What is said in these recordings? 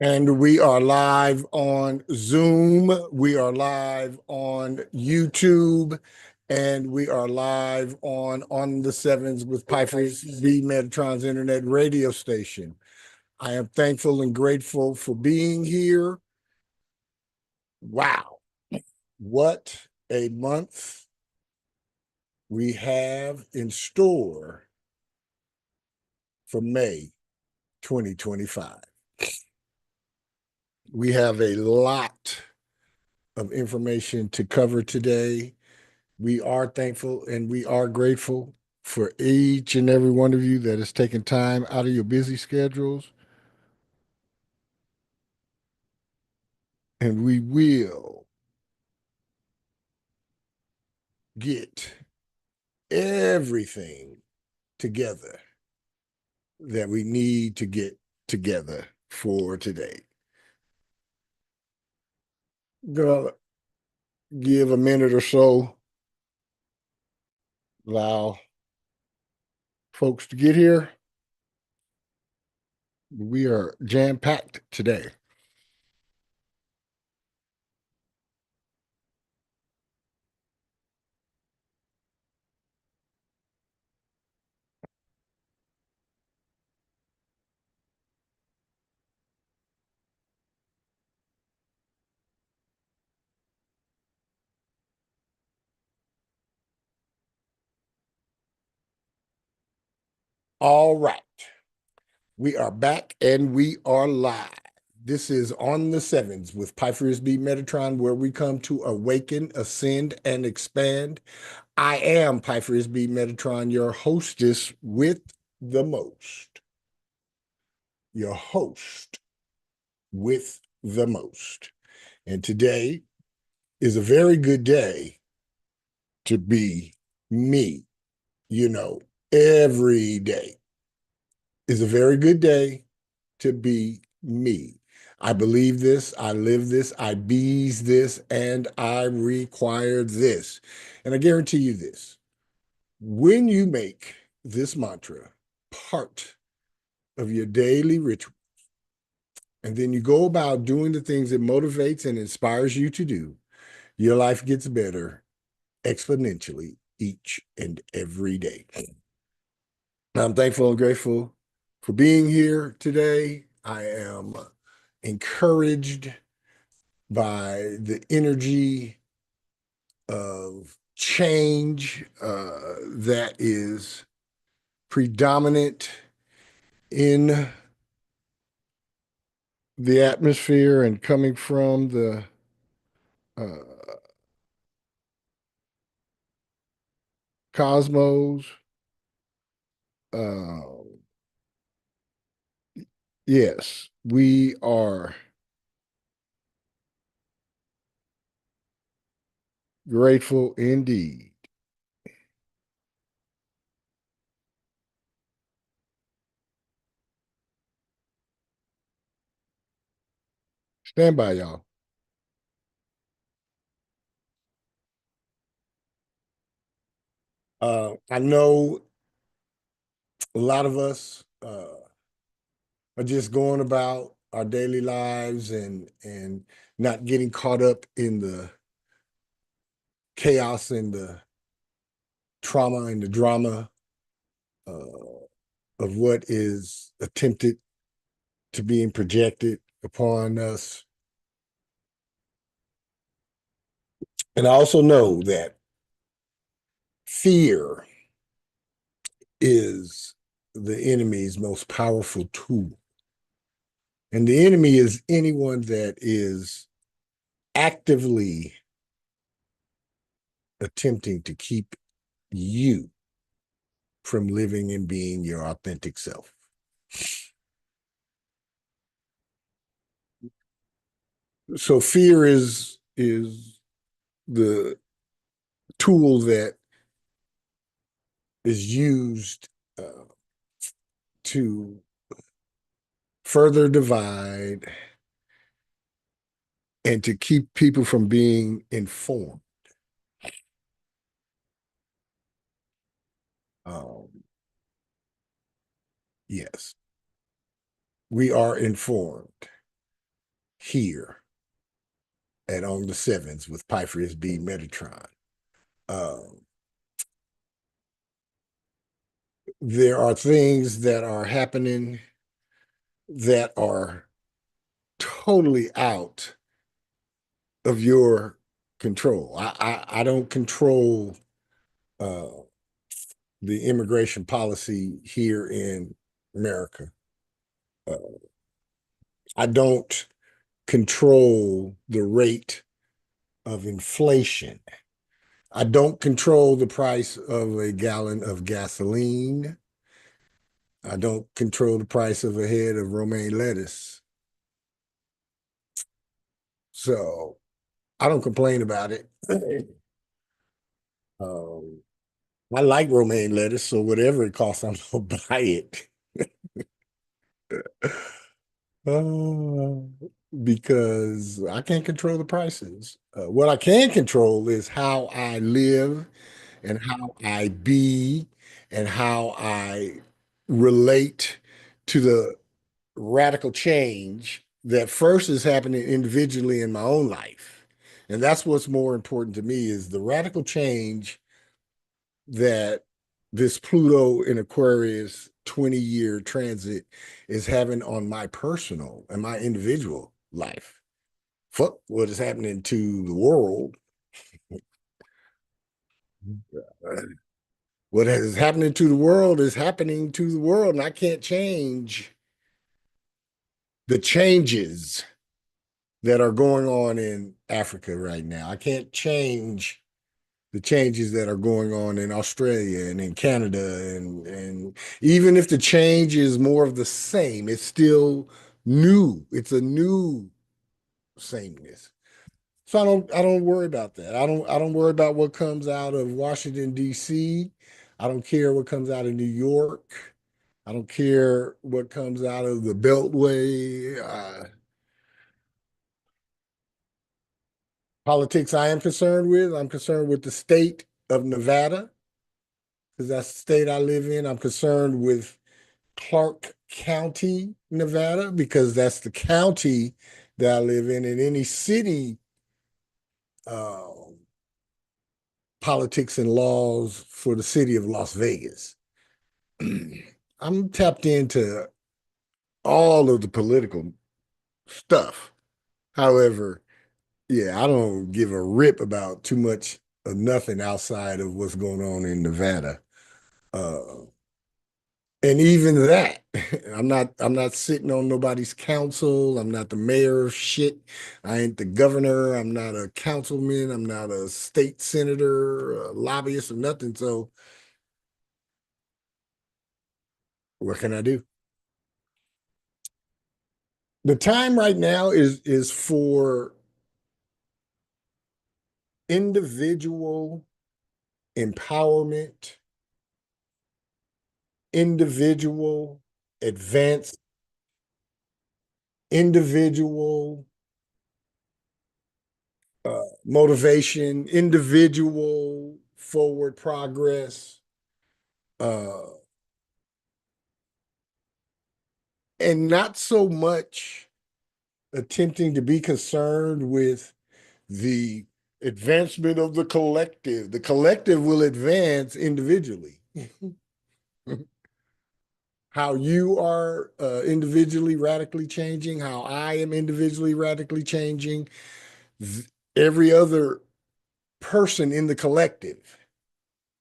And we are live on Zoom. We are live on YouTube. And we are live on the Sevens with Pipers, the Metatron's internet radio station. I am thankful and grateful for being here. Wow. What a month we have in store for May 2025. We have a lot of information to cover today. We are thankful and we are grateful for each and every one of you that has taken time out of your busy schedules. And we will get everything together that we need to get together for today. Gonna give a minute or so, allow folks to get here. We are jam-packed today. All right. We are back and we are live. This is On the Sevens with Pipers B Metatron, where we come to awaken, ascend, and expand. I am Pipers B Metatron, your hostess with the most. Your host with the most. And today is a very good day to be me. You know, every day is a very good day to be me. I believe this, I live this, I bees this, and I require this. And I guarantee you this, when you make this mantra part of your daily ritual, and then you go about doing the things it motivates and inspires you to do, your life gets better exponentially each and every day. I'm thankful and grateful for being here today. I am encouraged by the energy of change that is predominant in the atmosphere and coming from the uh, cosmos. Uh, yes, we are grateful indeed. Stand by, y'all. I know a lot of us are just going about our daily lives and not getting caught up in the chaos and the trauma and the drama uh, of what is attempted to being projected upon us. And I also know that fear is the enemy's most powerful tool. And the enemy is anyone that is actively attempting to keep you from living and being your authentic self. So fear is the tool that is used to further divide and to keep people from being informed. Um, yes, we are informed. here at On the Sevens with Pythias B. Metatron. Um, there are things that are happening that are totally out of your control. I don't control uh, the immigration policy here in America. Uh, I don't control the rate of inflation. I don't control the price of a gallon of gasoline. I don't control the price of a head of romaine lettuce. So I don't complain about it. um, I like romaine lettuce, so whatever it costs, I'm gonna buy it. Uh, because I can't control the prices. What I can control is how I live and how I be and how I relate to the radical change that first is happening individually in my own life. And that's what's more important to me is the radical change that this Pluto in Aquarius 20-year transit is having on my personal and my individual life. Fuck what is happening to the world. What is happening to the world is happening to the world, and I can't change the changes that are going on in Africa right now. I can't change the changes that are going on in Australia and in Canada, and even if the change is more of the same, it's still new. It's a new sameness. So I don't worry about that. I don't worry about what comes out of Washington, D.C. I don't care what comes out of New York. I don't care what comes out of the Beltway. Politics I am concerned with. I'm concerned with the state of Nevada, because that's the state I live in. I'm concerned with Clark County, Nevada, because that's the county that I live in. And any city uh, politics and laws for the city of Las Vegas. I'm tapped into all of the political stuff. However, yeah, I don't give a rip about too much of nothing outside of what's going on in Nevada. Uh, and even that, I'm not sitting on nobody's council. I'm not the mayor of shit. I ain't the governor. I'm not a councilman. I'm not a state senator, a lobbyist, or nothing. So what can I do? The time right now is for individual empowerment, individual advance, individual motivation, individual forward progress, uh, and not so much attempting to be concerned with the advancement of the collective. The collective will advance individually. How you are individually radically changing, how I am individually radically changing, every other person in the collective,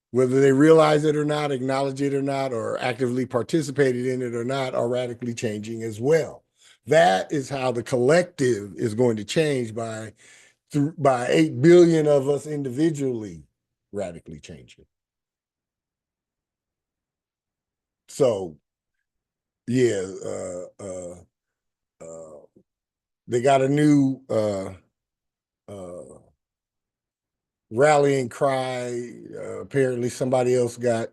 whether they realize it or not, acknowledge it or not, or actively participated in it or not, are radically changing as well. That is how the collective is going to change by 8 billion of us individually radically changing. So yeah, uh, they got a new uh, rallying cry. Apparently, somebody else got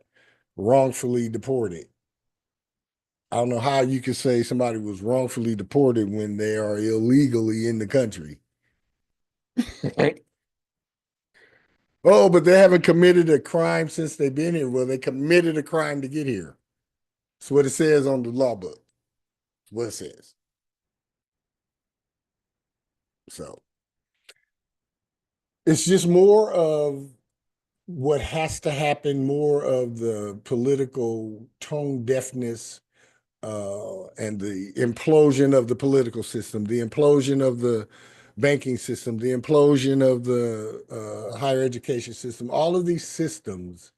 wrongfully deported. I don't know how you could say somebody was wrongfully deported when they are illegally in the country. Oh, but they haven't committed a crime since they've been here. Well, they committed a crime to get here. That's what it says on the law book. That's what it says. So it's just more of what has to happen, more of the political tone deafness, and the implosion of the political system, the implosion of the banking system, the implosion of the higher education system, all of these systems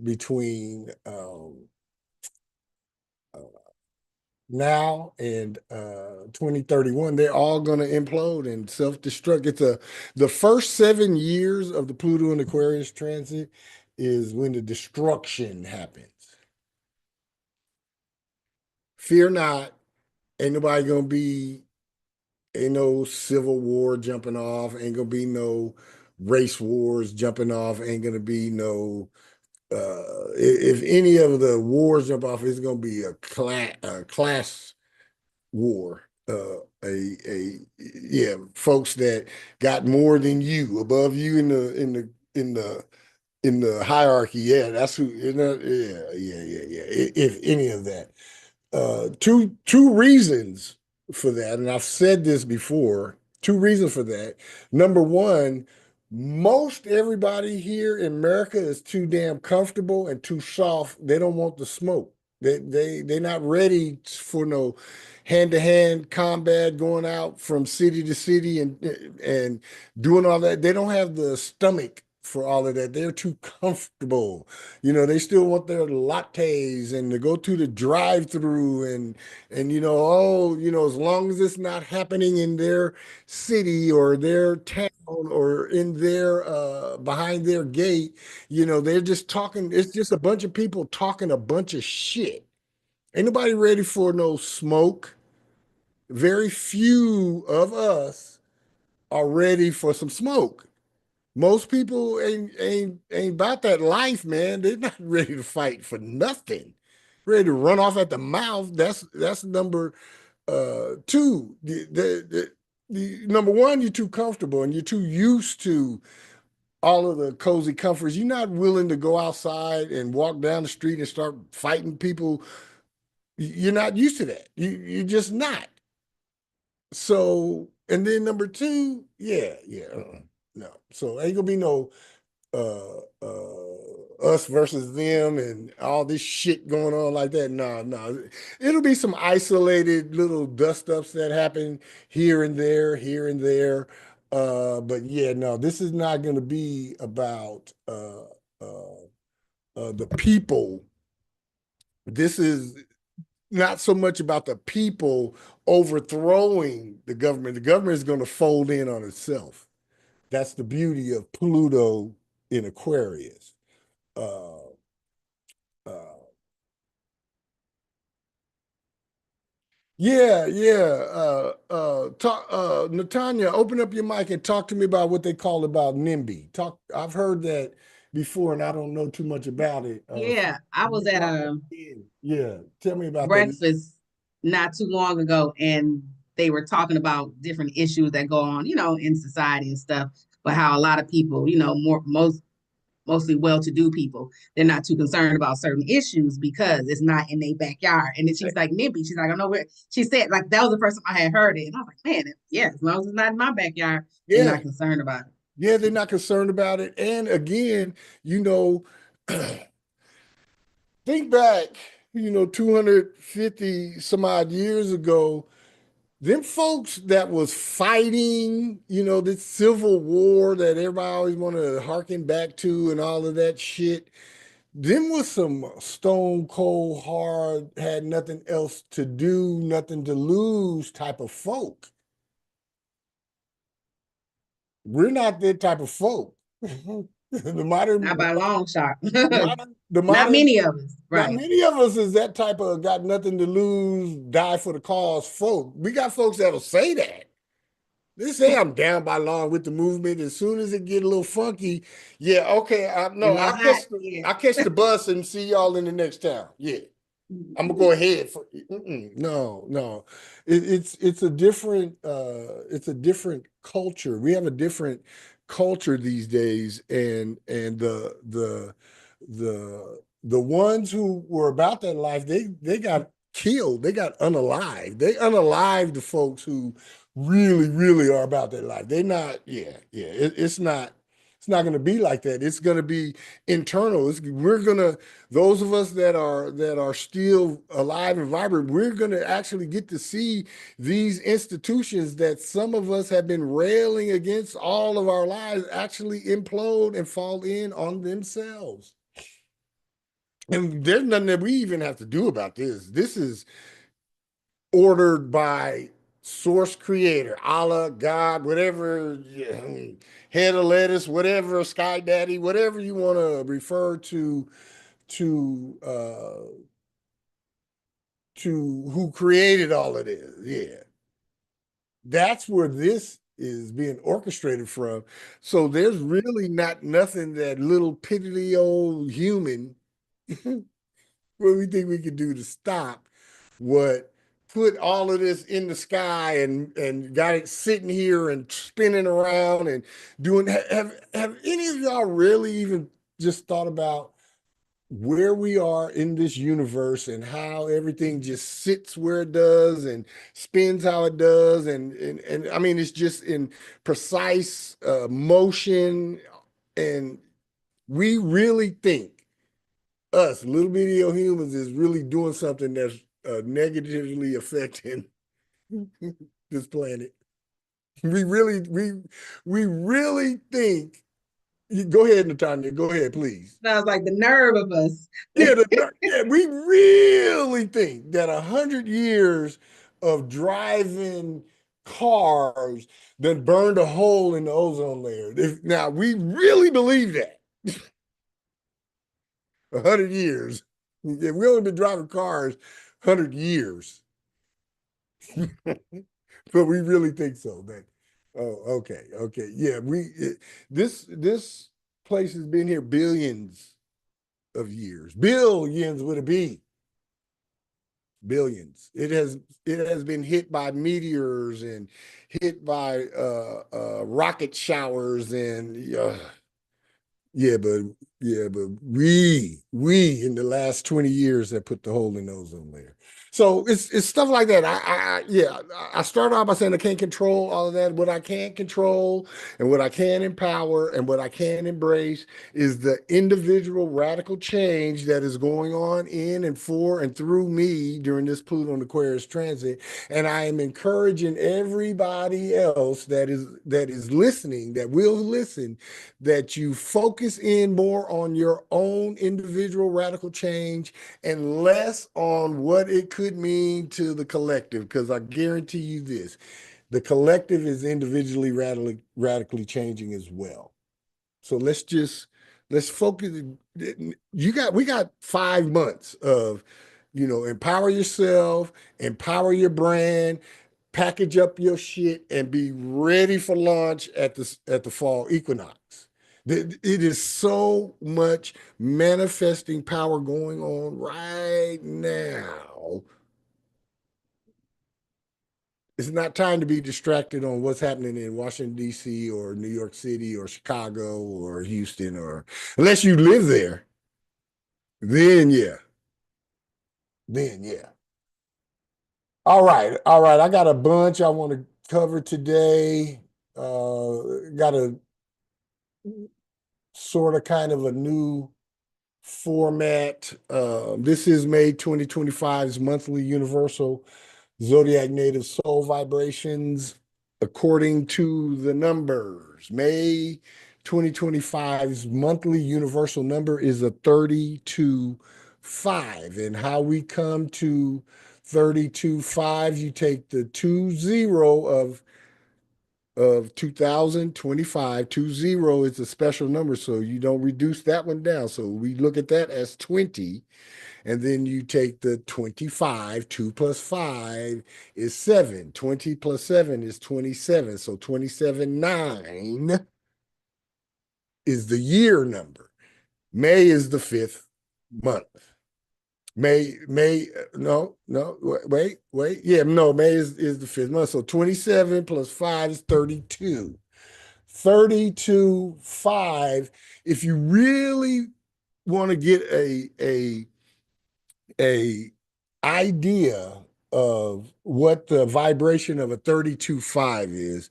between uh, now and 2031, they're all going to implode and self-destruct. The first 7 years of the Pluto and Aquarius transit is when the destruction happens. Fear not, ain't nobody gonna be, ain't no civil war jumping off, ain't gonna be no race wars jumping off, ain't gonna be no if any of the wars jump off, it's gonna be a class war. Yeah, folks that got more than you, above you in the hierarchy. Yeah, that's who. Yeah. If any of that. Two reasons for that, and I've said this before. Two reasons for that. Number one, most everybody here in America is too damn comfortable and too soft. They don't want the smoke. They're not ready for no hand-to-hand combat, going out from city to city and doing all that. They don't have the stomach for all of that. They're too comfortable. They still want their lattes and to go to the drive-through and as long as it's not happening in their city or their town or in their behind their gate, they're just talking. It's just a bunch of people talking a bunch of shit. Ain't nobody ready for no smoke. Very few of us are ready for some smoke. Most people ain't about that life, man. They're not ready to fight for nothing. Ready to run off at the mouth. That's number two. The number one, you're too comfortable and you're too used to all of the cozy comforts. You're not willing to go outside and walk down the street and start fighting people. You're not used to that. You're just not. So, and then number two, yeah, no. So ain't gonna be no us versus them and all this shit going on like that. No, no. It'll be some isolated little dust ups that happen here and there, here and there. But yeah, no, this is not going to be about the people. This is not so much about the people overthrowing the government. The government is going to fold in on itself. That's the beauty of Pluto in Aquarius. Uh, uh, yeah. Natanya, open up your mic and talk to me about what they call about NIMBY. Talk. I've heard that before, and I don't know too much about it. Yeah, I was at a Yeah, tell me about that. breakfast not too long ago, and they were talking about different issues that go on, in society and stuff. But how a lot of people, mostly well-to-do people, they're not too concerned about certain issues because it's not in their backyard. And then she's like, NIMBY, she's like, I know where. She said, like, that was the first time I had heard it, and I was like, man, yeah, as long as it's not in my backyard, they're Yeah, not concerned about it. yeah, they're not concerned about it. And again, you know, think back, 250 some odd years ago, them folks that was fighting, this civil war that everybody always want to harken back to and all of that shit, them was some stone cold hard, had nothing else to do, nothing to lose type of folk. We're not that type of folk. The Not modern, by a long shot. the Not modern, many of us, not right? many of us is that type of got nothing to lose, die for the cause folk. We got folks that'll say that. They say I'm down by law with the movement. As soon as it get a little funky, yeah, okay. A No, little hot, yeah. I'll catch the bus and see y'all in the next town. Yeah. I'm gonna go ahead for no, no. It's a different culture. We have a different culture these days, and the ones who were about that life, they got killed. They got unalived. They unalived the folks who really, really are about their life. They're not, yeah, yeah. It's not going to be like that. It's going to be internal. We're going to, those of us that are still alive and vibrant, we're going to actually get to see these institutions that some of us have been railing against all of our lives actually implode and fall in on themselves. And there's nothing that we even have to do about this. This is ordered by source creator, Allah, God, whatever, head of lettuce, whatever, sky daddy, whatever you want to refer to to who created all of this. Yeah. That's where this is being orchestrated from. So there's really not nothing that little piddly old human what we think we can do to stop what put all of this in the sky and got it sitting here and spinning around and doing have any of y'all really even just thought about where we are in this universe and how everything just sits where it does and spins how it does and I mean it's just in precise motion and we really think us little bitty old humans is really doing something that's negatively affecting this planet. We really think. Go ahead, Natanya. Go ahead, please. Sounds like the nerve of us. Yeah, we really think that 100 years of driving cars that burned a hole in the ozone layer. Now we really believe that. 100 years. Yeah, we only been driving cars 100 years. But we really think so, man. Oh, okay, okay. Yeah, this place has been here billions of years. Billions with a B. Billions. It has been hit by meteors and hit by rocket showers and yeah, but we in the last 20 years have put the hole in the ozone layer. So it's stuff like that. I started off by saying I can't control all of that. What I can't control and what I can empower and what I can embrace is the individual radical change that is going on in and for and through me during this Pluto and Aquarius transit. And I am encouraging everybody else that is listening, that will listen, that you focus in more on your own individual radical change and less on what it could mean to the collective. Because I guarantee you this, the collective is individually radically changing as well. So let's focus. We got 5 months of, empower yourself, empower your brand, package up your shit, and be ready for launch at the fall equinox. It is so much manifesting power going on right now. It's not time to be distracted on what's happening in Washington, D.C. or New York City or Chicago or Houston, or unless you live there, then yeah. Then yeah. All right. All right. I got a bunch I want to cover today. Got a sort of kind of a new format. This is May 2025's monthly universal Zodiac native soul vibrations according to the numbers. May 2025's monthly universal number is a 32-5. And how we come to 32-5, you take the 20 of 2025. 20 is a special number, so you don't reduce that one down. So we look at that as 20. And then you take the 25, 2 plus 5 is 7. 20 plus 7 is 27. So 27-9 is the year number. May is the 5th month. No, wait. Yeah, no, May is the 5th month. So 27 plus 5 is 32. 32-5. If you really want to get a idea of what the vibration of a 32.5 is,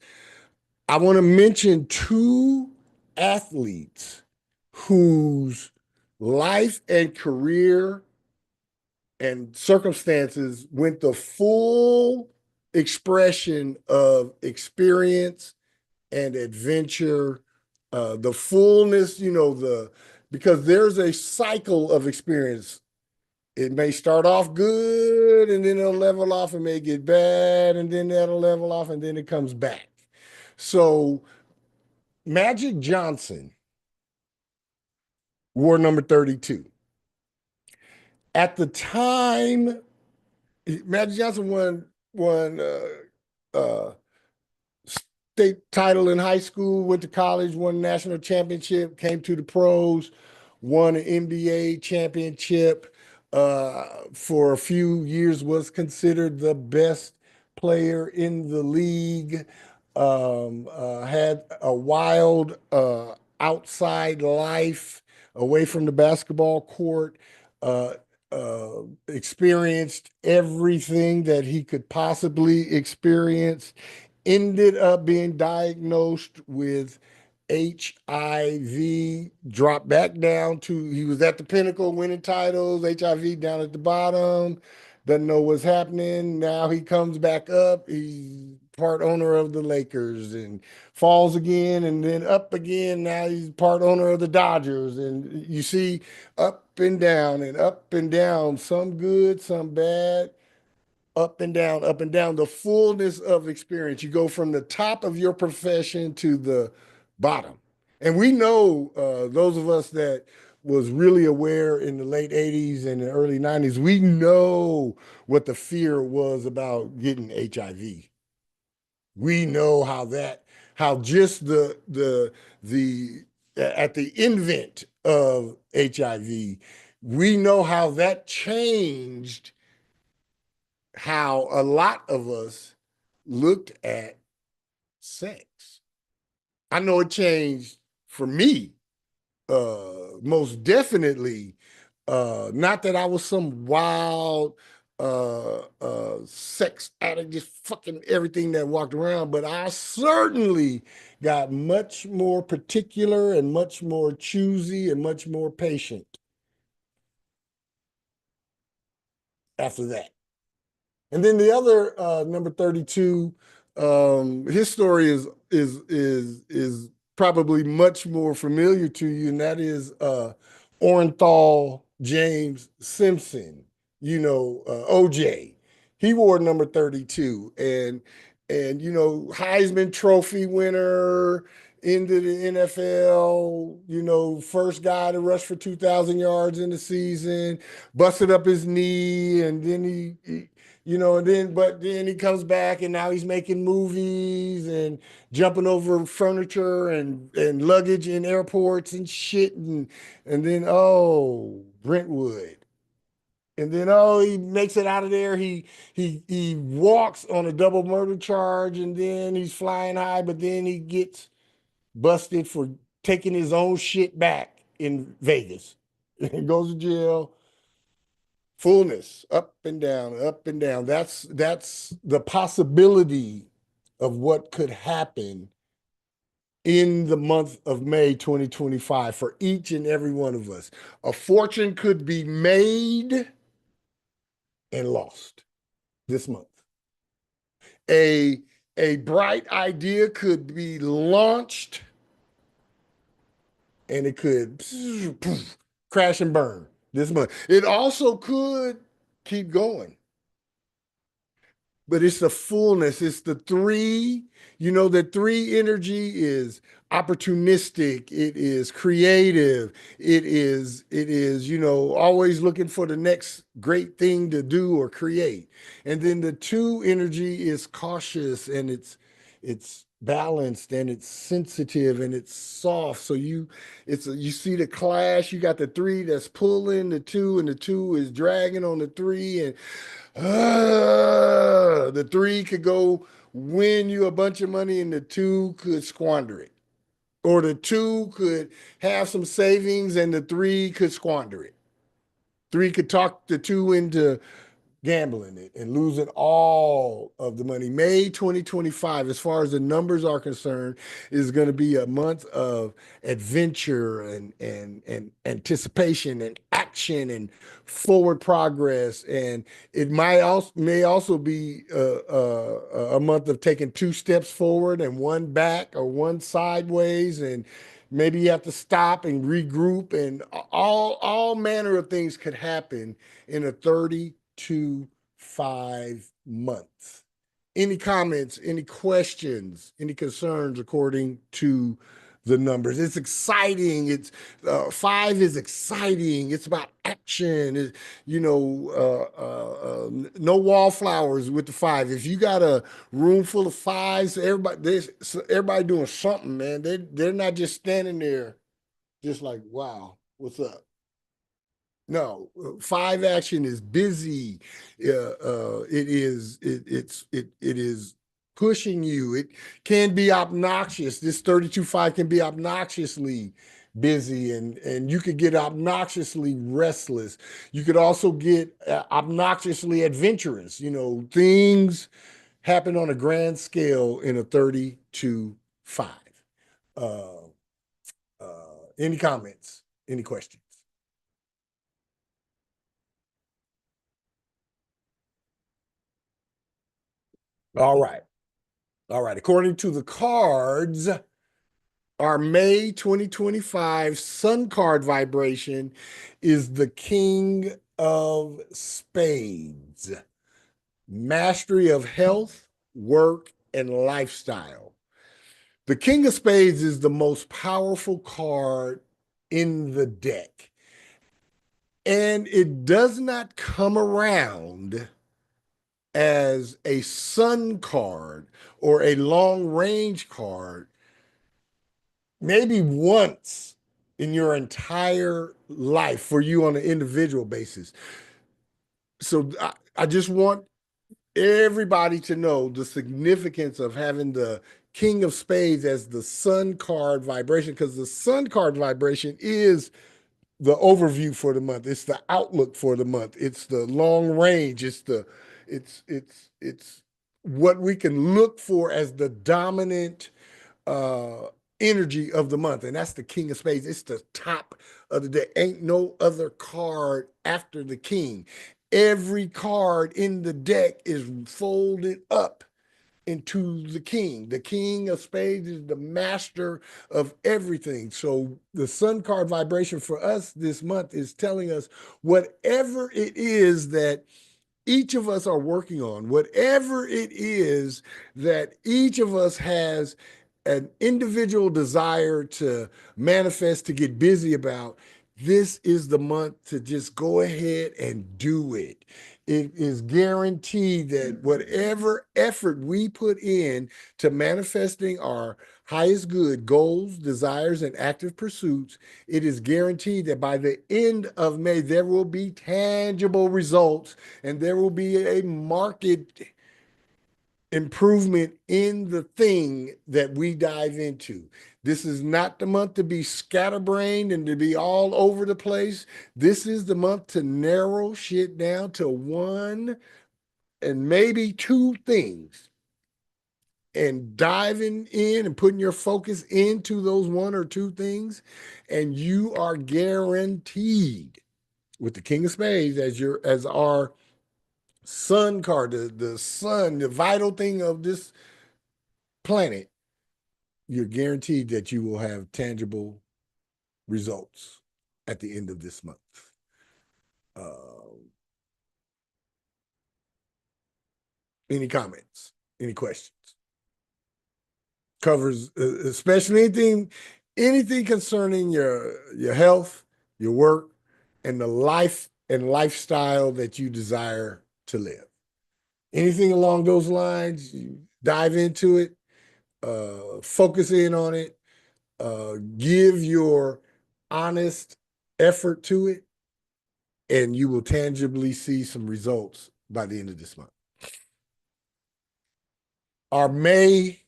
I want to mention two athletes whose life and career and circumstances went the full expression of experience and adventure, the fullness, because there's a cycle of experience. It may start off good and then it'll level off and may get bad and then that'll level off and then it comes back. So Magic Johnson wore number 32. At the time, Magic Johnson won state title in high school, went to college, won national championship, came to the pros, won an NBA championship. For a few years, was considered the best player in the league. Had a wild outside life away from the basketball court. Uh, Experienced everything that he could possibly experience, ended up being diagnosed with HIV, dropped back down to, he was at the pinnacle winning titles, HIV down at the bottom, doesn't know what's happening. Now he comes back up. He's part owner of the Lakers and falls again and then up again. Now he's part owner of the Dodgers. And you see up and down, some good, some bad, up and down, the fullness of experience. You go from the top of your profession to the bottom. And we know, those of us that was really aware in the late 80s and the early 90s, we know what the fear was about getting HIV. We know how just the at the invent of HIV, we know how that changed how a lot of us looked at sex. I know it changed for me, most definitely. Not that I was some wild sex addict, just fucking everything that walked around, but I certainly got much more particular and much more choosy and much more patient after that. And then the other number 32, his story is probably much more familiar to you, and that is Orenthal James Simpson, OJ. He wore number 32 and Heisman Trophy winner into the NFL, first guy to rush for 2,000 yards in the season, busted up his knee, and then but then he comes back and now he's making movies and jumping over furniture and luggage in airports and shit. And then, oh, Brentwood. And then, oh, he makes it out of there. He walks on a double murder charge and then he's flying high, but then he gets busted for taking his own shit back in Vegas. And goes to jail. Fullness, up and down, up and down. That's the possibility of what could happen in the month of May 2025 for each and every one of us. A fortune could be made and lost this month. A a bright idea could be launched and it could crash and burn this month. It also could keep going. But it's the fullness. It's the three, the three energy is opportunistic. It is creative. It is, always looking for the next great thing to do or create. And then the two energy is cautious and it's balanced and it's sensitive and it's soft. So you see the clash. You got the three that's pulling the two, and the two is dragging on the three, and the three could go win you a bunch of money and the two could squander it. Or the two could have some savings and the three could squander it. Three could talk the two into gambling it and losing all of the money. May 2025, as far as the numbers are concerned, is going to be a month of adventure and anticipation and action and forward progress. And it may also be a month of taking two steps forward and one back or one sideways, and maybe you have to stop and regroup, and all manner of things could happen in a 5 months. Any comments, any questions, any concerns according to the numbers? It's exciting. It's 5 is exciting. It's about action. No wallflowers with the 5. If you got a room full of 5s, everybody doing something, man. They're not just standing there, just like, wow, what's up? No, 5 action is busy. It is pushing you. It can be obnoxious. This 32-5 can be obnoxiously busy, and you could get obnoxiously restless. You could also get obnoxiously adventurous. Things happen on a grand scale in a 32-5. Uh, any comments? Any questions? All right. All right. According to the cards, our May 2025 Sun card vibration is the King of Spades. Mastery of health, work, and lifestyle. The King of Spades is the most powerful card in the deck. And it does not come around as a Sun card or a long range card maybe once in your entire life for you on an individual basis. So I just want everybody to know the significance of having the King of Spades as the Sun card vibration, because the Sun card vibration is the overview for the month. It's the outlook for the month. It's the long range. It's what we can look for as the dominant uh energy of the month, and that's the King of Spades. It's the top of the deck. Ain't no other card after the king. Every card in the deck is folded up into the king. The King of Spades is the master of everything. So the Sun card vibration for us this month is telling us whatever it is that each of us are working on, whatever it is that each of us has an individual desire to manifest, to get busy about, this is the month to just go ahead and do it. It is guaranteed that whatever effort we put in to manifesting our highest good, goals, desires, and active pursuits, it is guaranteed that by the end of May, there will be tangible results and there will be a market improvement in the thing that we dive into. This is not the month to be scatterbrained and to be all over the place. This is the month to narrow shit down to one and maybe two things, and diving in and putting your focus into those one or two things, and you are guaranteed with the King of Spades as our Sun card, the sun, the vital thing of this planet, you're guaranteed that you will have tangible results at the end of this month. Uh, any comments? Any questions? Covers especially anything concerning your health, your work, and the life and lifestyle that you desire to live. Anything along those lines, you dive into it, focus in on it, give your honest effort to it, and you will tangibly see some results by the end of this month. Our May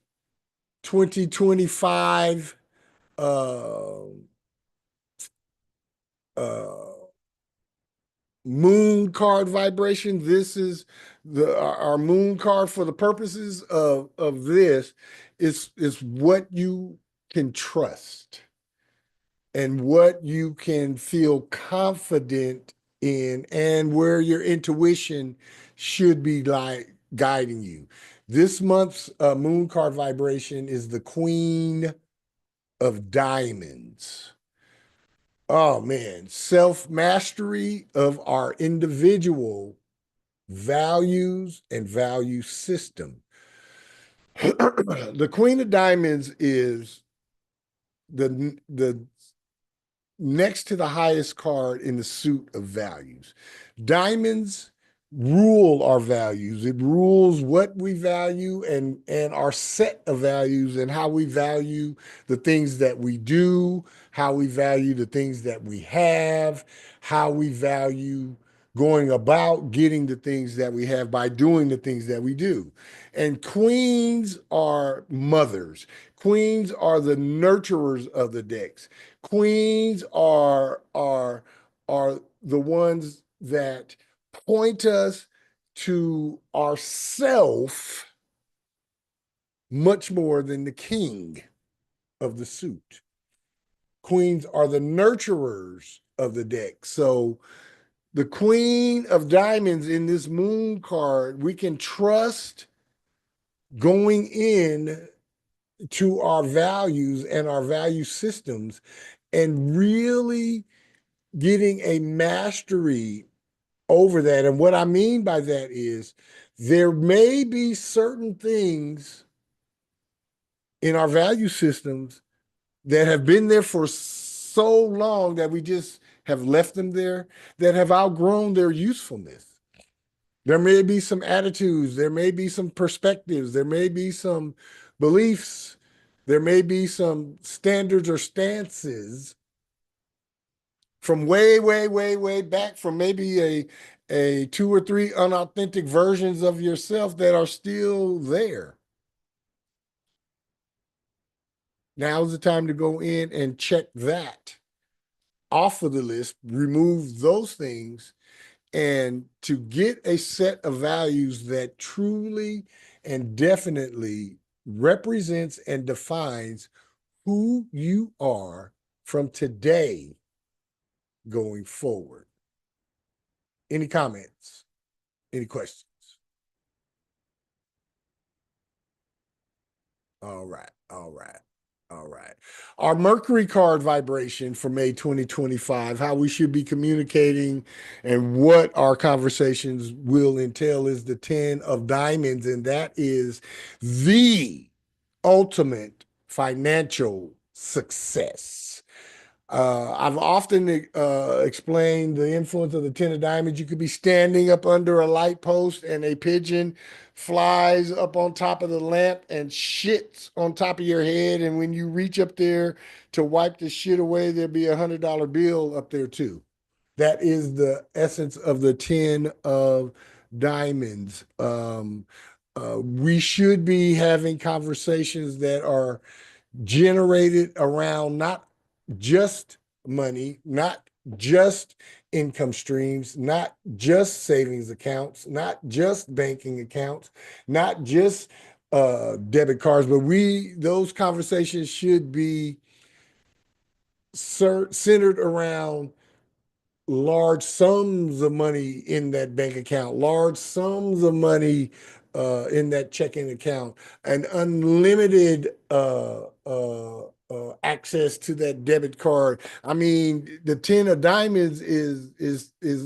2025 uh, uh, moon card vibration. This is our moon card for the purposes of this is what you can trust and what you can feel confident in and where your intuition should be like guiding you. This month's moon card vibration is the Queen of Diamonds. Oh man, self mastery of our individual values and value system. The Queen of Diamonds is the next to the highest card in the suit of values. Diamonds rule our values. It rules what we value and our set of values and how we value the things that we do, how we value the things that we have, how we value going about getting the things that we have by doing the things that we do. And queens are mothers. Queens are the nurturers of the decks. Queens are the ones that point us to ourself much more than the king of the suit. Queens are the nurturers of the deck. So the Queen of Diamonds in this moon card, we can trust going in to our values and our value systems and really getting a mastery over that. And what I mean by that is there may be certain things in our value systems that have been there for so long that we just have left them there, that have outgrown their usefulness. There may be some attitudes, there may be some perspectives, there may be some beliefs, there may be some standards or stances from way, way, way, way back, from maybe a two or three unauthentic versions of yourself that are still there. Now's the time to go in and check that off of the list, remove those things, and to get a set of values that truly and definitely represents and defines who you are from today going forward. Any comments? Any questions? All right. All right. All right. Our Mercury card vibration for May 2025, how we should be communicating and what our conversations will entail is the 10 of diamonds. And that is the ultimate financial success. I've often explained the influence of the 10 of diamonds. You could be standing up under a light post and a pigeon flies up on top of the lamp and shits on top of your head. And when you reach up there to wipe the shit away, there'll be $100 bill up there too. That is the essence of the 10 of diamonds. We should be having conversations that are generated around not just money, not just income streams, not just savings accounts, not just banking accounts, not just debit cards, but those conversations should be centered around large sums of money in that bank account, large sums of money in that checking account, and unlimited access to that debit card. I mean, the 10 of diamonds is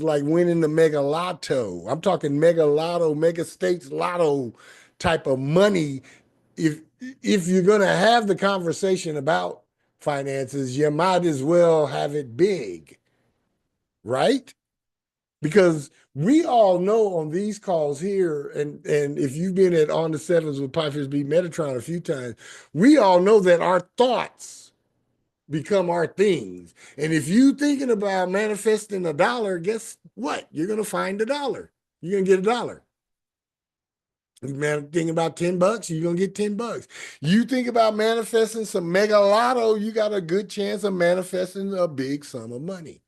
like winning the mega lotto. I'm talking mega lotto, mega states lotto type of money. If you're going to have the conversation about finances, you might as well have it big, right? Because we all know on these calls here, and if you've been at On the Sevens with Pipers Beat Metatron a few times, we all know that our thoughts become our things. And if you thinking about manifesting a dollar, guess what? You're gonna find a dollar. You're gonna get a dollar. You thinking about $10, you're gonna get $10. You think about manifesting some mega lotto, you got a good chance of manifesting a big sum of money.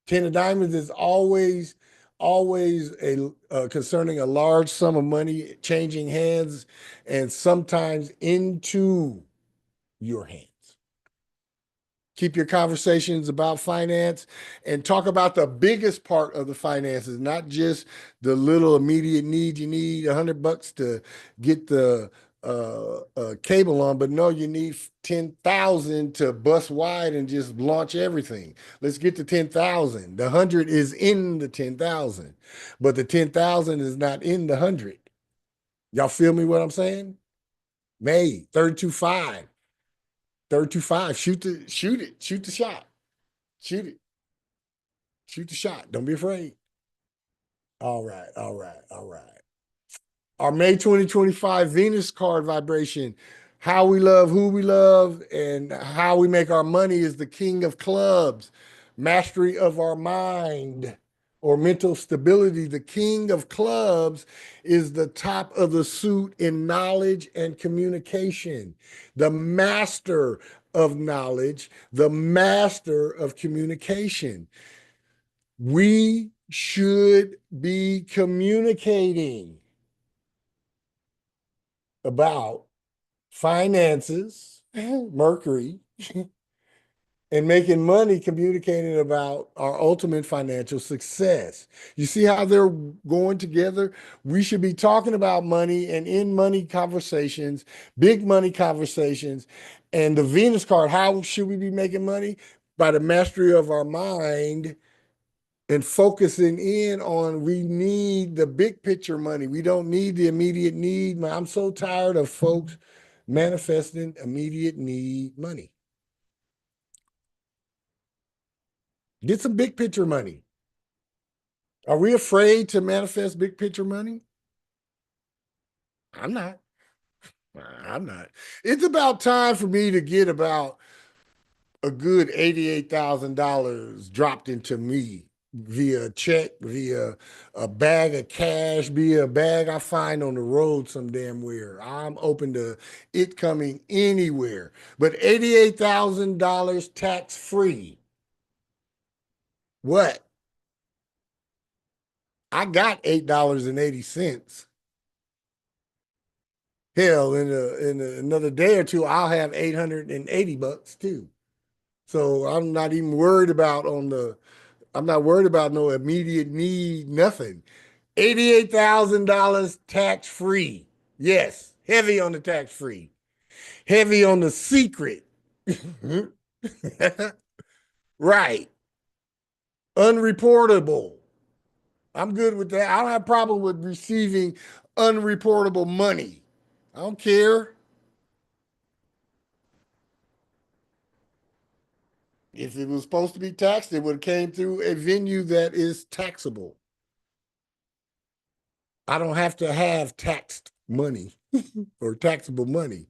Ten of diamonds is always a concerning a large sum of money changing hands and sometimes into your hands. Keep your conversations about finance and talk about the biggest part of the finances, not just the little immediate need. You need $100 to get the cable on, but no, you need 10,000 to bust wide and just launch everything. Let's get to 10,000. The 100 is in the 10,000, but the 10,000 is not in the 100. Y'all feel me what I'm saying? May 32.5. 32.5. Shoot it. Shoot the shot. Shoot it. Shoot the shot. Don't be afraid. All right. All right. All right. Our May 2025 Venus card vibration. How we love, who we love, and how we make our money is the King of Clubs. Mastery of our mind or mental stability. The King of Clubs is the top of the suit in knowledge and communication. The master of knowledge, the master of communication. We should be communicating about finances, Mercury, and making money, communicating about our ultimate financial success. You see how they're going together? We should be talking about money and in money conversations, big money conversations. And the Venus card, how should we be making money? By the mastery of our mind and focusing in on we need the big picture money. We don't need the immediate need. I'm so tired of folks manifesting immediate need money. Get some big picture money. Are we afraid to manifest big picture money? I'm not. I'm not. It's about time for me to get about a good $88,000 dropped into me via a check, via a bag of cash, via a bag I find on the road some damn where. I'm open to it coming anywhere. But $88,000 tax free. What? I got $8.80. Hell, in another day or two, I'll have $880 too. So I'm not even worried about I'm not worried about no immediate need, nothing. $88,000 tax free. Yes, heavy on the tax free, heavy on the secret. Right. Unreportable. I'm good with that. I don't have a problem with receiving unreportable money. I don't care. If it was supposed to be taxed, it would have came through a venue that is taxable. I don't have to have taxed money or taxable money.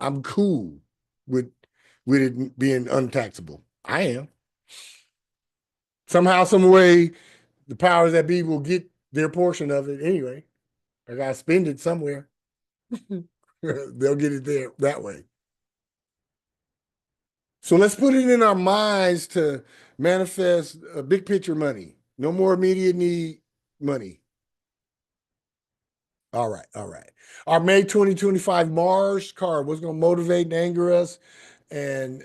I'm cool with it being untaxable. I am. Somehow, some way, the powers that be will get their portion of it anyway. I gotta spend it somewhere. They'll get it there that way. So let's put it in our minds to manifest a big picture money. No more immediate need money. All right, all right. Our May 2025 Mars card was going to motivate and anger us and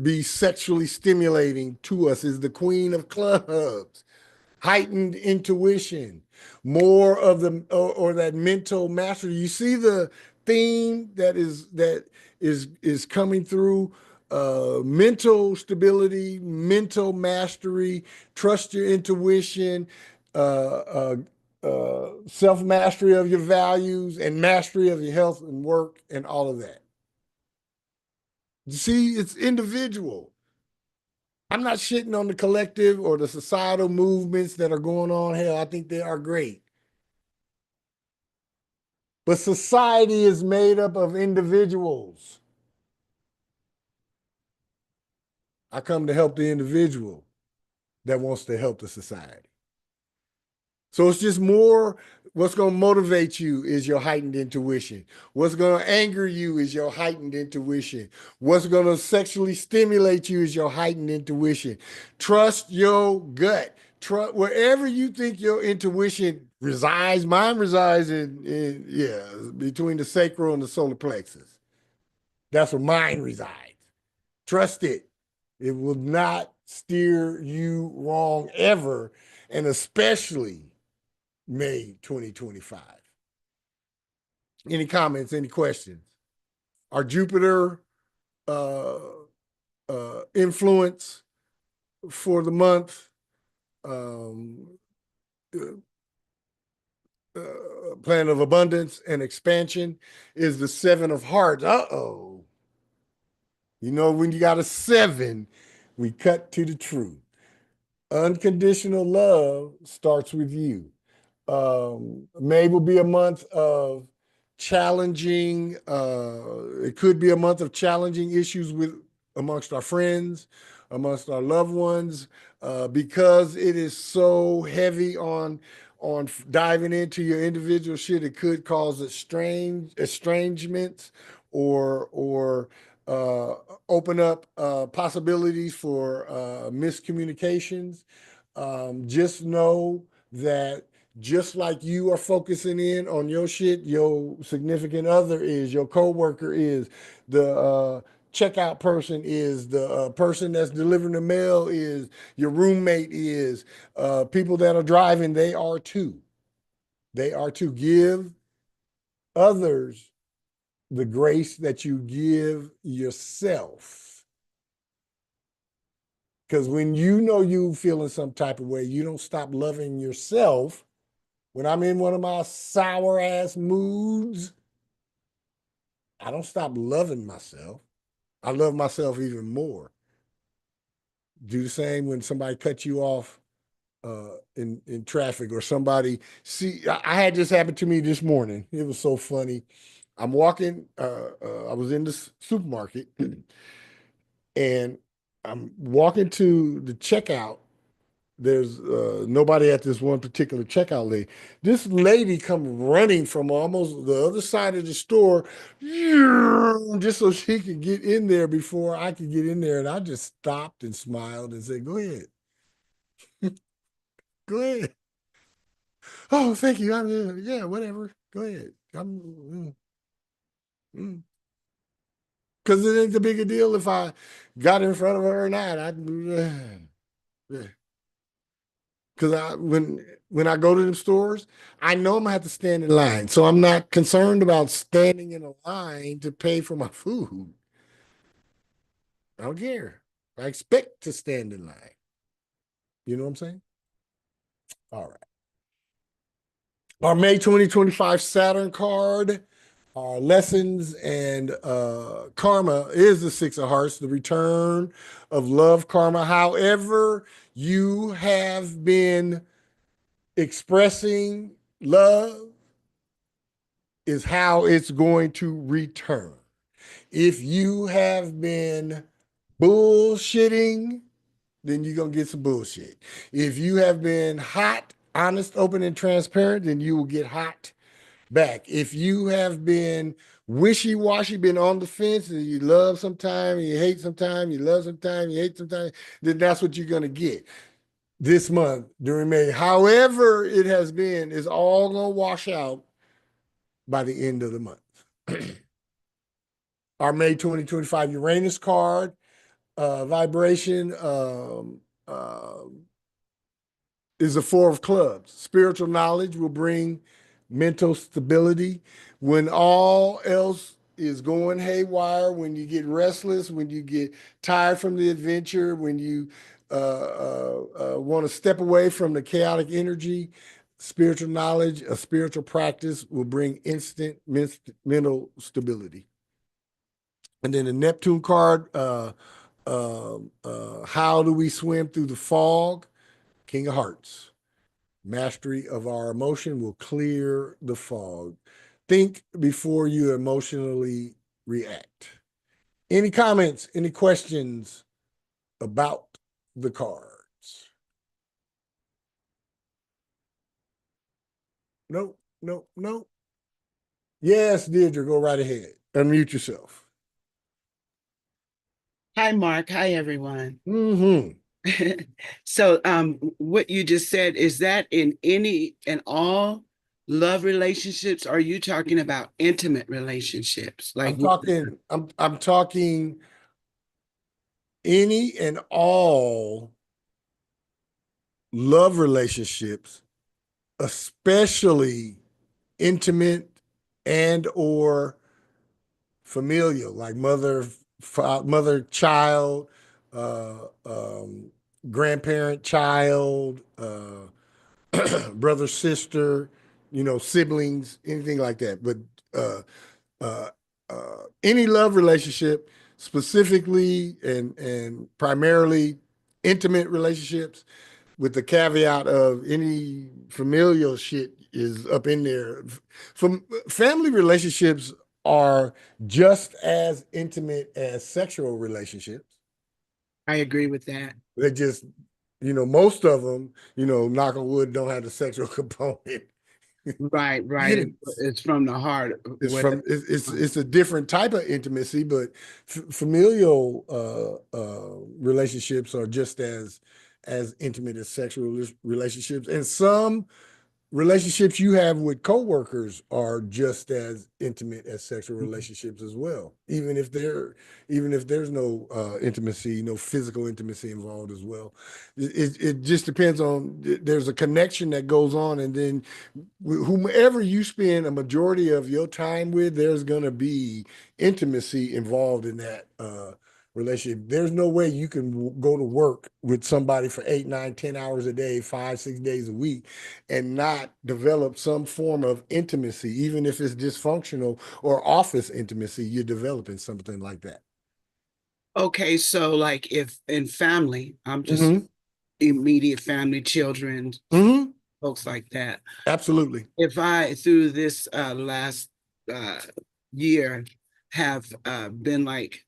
be sexually stimulating to us is the Queen of Clubs. Heightened intuition, more of the or that mental mastery. You see the theme that is coming through mental stability, mental mastery, trust your intuition, self mastery of your values, and mastery of your health and work, and all of that. You see, it's individual. I'm not shitting on the collective or the societal movements that are going on. Hell, I think they are great. But society is made up of individuals. I come to help the individual that wants to help the society. So it's just more, what's going to motivate you is your heightened intuition. What's going to anger you is your heightened intuition. What's going to sexually stimulate you is your heightened intuition. Trust your gut. Trust wherever you think your intuition resides. Mine resides in yeah, between the sacral and the solar plexus. That's where mine resides. Trust it. It will not steer you wrong ever, and especially May 2025. Any comments, any questions? Our Jupiter uh, influence for the month, um, plan of abundance and expansion is the 7 of Hearts. Uh-oh. You know, when you got a 7, we cut to the truth. Unconditional love starts with you. May will be a month of challenging, it could be a month of challenging issues with amongst our friends, amongst our loved ones, because it is so heavy on diving into your individual shit. It could cause estrangements or uh, open up possibilities for miscommunications. Just know that just like you are focusing in on your shit, your significant other is, your coworker is, the checkout person is, the person that's delivering the mail is, your roommate is, people that are driving, they are too. They are to give others the grace that you give yourself. Because when you know you feeling some type of way, you don't stop loving yourself. When I'm in one of my sour ass moods, I don't stop loving myself. I love myself even more. Do the same when somebody cuts you off in traffic, or somebody I had this happen to me this morning. It was so funny. I'm walking, I was in the supermarket and I'm walking to the checkout. There's nobody at this one particular checkout lady. This lady come running from almost the other side of the store just so she could get in there before I could get in there. And I just stopped and smiled and said, go ahead. Go ahead. Oh, thank you. Yeah, whatever. Go ahead. Mm. Because it ain't a big a deal if I got in front of her or not. Because when I go to the stores, I know I'm gonna have to stand in line. So I'm not concerned about standing in a line to pay for my food. I don't care. I expect to stand in line. You know what I'm saying? All right. Our May 2025 Saturn card, our lessons and karma is the 6 of Hearts, the return of love karma. However, you have been expressing love is how it's going to return. If you have been bullshitting, then you're going to get some bullshit. If you have been hot, honest, open, and transparent, then you will get hot back. If you have been wishy-washy, been on the fence, and you love sometime, you hate sometime, you love sometime, you hate sometime, then that's what you're going to get this month during May. However it has been, is all going to wash out by the end of the month. Our May 2025 Uranus card, vibration, is the 4 of Clubs. Spiritual knowledge will bring mental stability. When all else is going haywire, when you get restless, when you get tired from the adventure, when you want to step away from the chaotic energy, spiritual knowledge, a spiritual practice will bring instant mental stability. And then the Neptune card, how do we swim through the fog? King of Hearts. Mastery of our emotion will clear the fog. Think before you emotionally react. Any comments, any questions about the cards? Nope, nope, nope. Yes, Deirdre, go right ahead. Unmute yourself. Hi, Mark. Hi, everyone. Mm-hmm. So, what you just said, is that in any and all love relationships? Or are you talking about intimate relationships? I'm talking any and all love relationships, especially intimate and or familial, like mother, child, uh, um, grandparent, child, brother, sister, siblings, anything like that. But uh, uh, any love relationship, specifically and primarily intimate relationships, with the caveat of any familial shit is up in there. From family relationships are just as intimate as sexual relationships. I agree with that. They just, most of them, knock on wood, don't have the sexual component. Right, right. Yes. It's from the heart. It's a different type of intimacy, but familial relationships are just as intimate as sexual relationships, and some relationships you have with coworkers are just as intimate as sexual relationships as well, even if there's no intimacy, no physical intimacy involved as well. It just depends on, there's a connection that goes on, and then whomever you spend a majority of your time with, there's going to be intimacy involved in that relationship. There's no way you can go to work with somebody for 8, 9, 10 hours a day, 5, 6 days a week, and not develop some form of intimacy, even if it's dysfunctional or office intimacy. You're developing something like that. Okay, so like if in family, I'm just Mm-hmm. immediate family, children, Mm-hmm. folks like that. Absolutely. If I, through this last uh, year, have been like,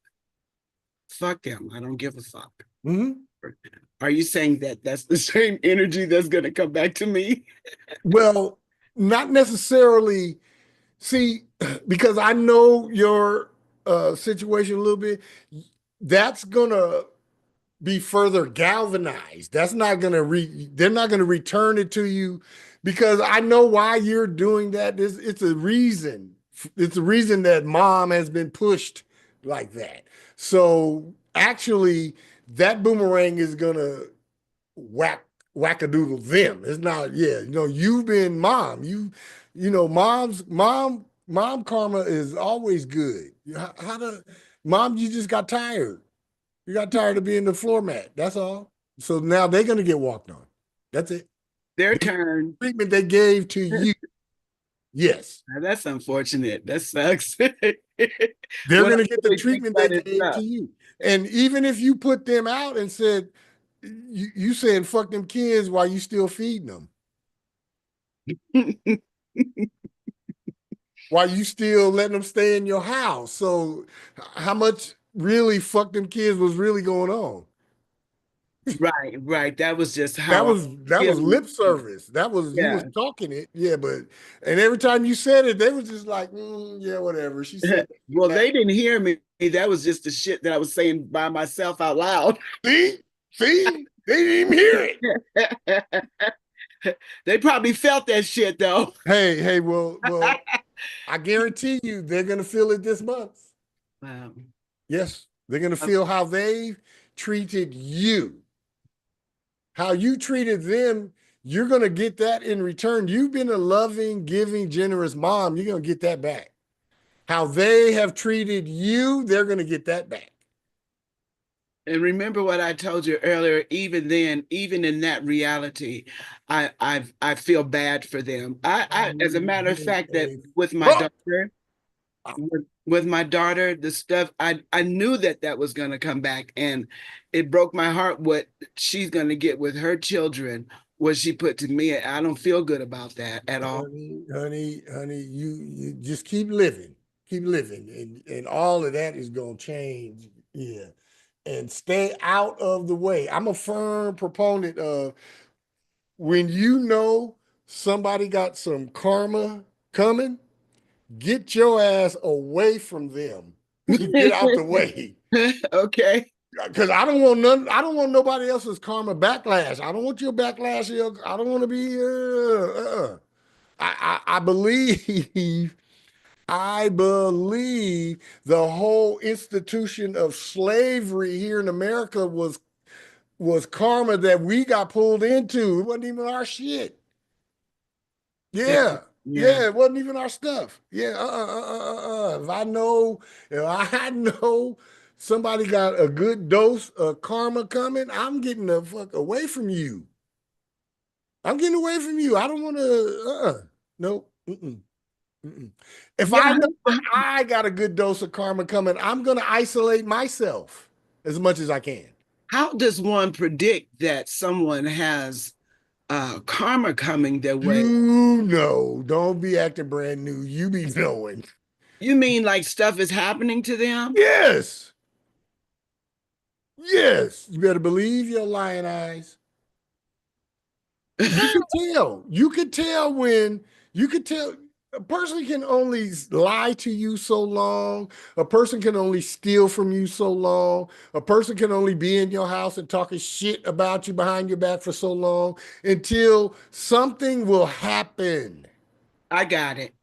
fuck them, I don't give a fuck. Mm-hmm. Are you saying that that's the same energy that's going to come back to me? Well, not necessarily. See, because I know your situation a little bit, that's gonna be further galvanized. That's not gonna they're not gonna return it to you, because I know why you're doing that. It's a reason. It's a reason that mom has been pushed like that. So actually, that boomerang is gonna whack-a-doodle them. It's not, yeah, you've been mom. Mom karma is always good. How to Mom, you just got tired. You got tired of being the floor mat. That's all. So now they're gonna get walked on. That's it. Their turn. Treatment they gave to you. Yes. That's unfortunate. That sucks. They're What gonna I'm get the really treatment they thinking about gave to you. And even if you put them out and said, you said fuck them kids while you still feeding them, is tough. while you still letting them stay in your house. So how much really fuck them kids was really going on? Right, right. That was just That how I'm was that was feeling. lip service. That was, you was Yeah. talking it, yeah. But and every time you said it, they was just like, yeah, whatever. She said Well, that. they didn't hear me. That was just the shit that I was saying by myself out loud. See, they didn't even hear it. They probably felt that shit though. Hey, well, I guarantee you, they're gonna feel it this month. Wow. Yes, they're gonna feel how they treated you, how you treated them. You're gonna get that in return. You've been a loving, giving, generous mom. You're gonna get that back. How they have treated you, they're gonna get that back. And remember what I told you earlier, even then, even in that reality, I feel bad for them. I as a matter of fact, that with my Fuck. daughter, with my daughter, the stuff I knew that that was going to come back, and it broke my heart what she's going to get with her children, what she put to me. I don't feel good about that at all. Honey, you just keep living, and all of that is gonna change. Yeah, and stay out of the way. I'm a firm proponent of, when you know somebody got some karma coming, get your ass away from them. Get out the way. Okay. Because I don't want none. I don't want nobody else's karma backlash. I don't want your backlash. I don't want to be. I believe. I believe the whole institution of slavery here in America was karma that we got pulled into. It wasn't even our shit. Yeah. Yeah, it wasn't even our stuff. Yeah, If I know somebody got a good dose of karma coming, I'm getting the fuck away from you. I'm getting away from you. I don't want to. Nope. If I know I got a good dose of karma coming, I'm going to isolate myself as much as I can. How does one predict that someone has karma coming their way? You know, don't be acting brand new. You be knowing. You mean like stuff is happening to them? Yes. Yes. You better believe your lying eyes. You can tell. You could tell when you could tell a person can only lie to you so long. A person can only steal from you so long. A person can only be in your house and talking shit about you behind your back for so long until something will happen. I got it.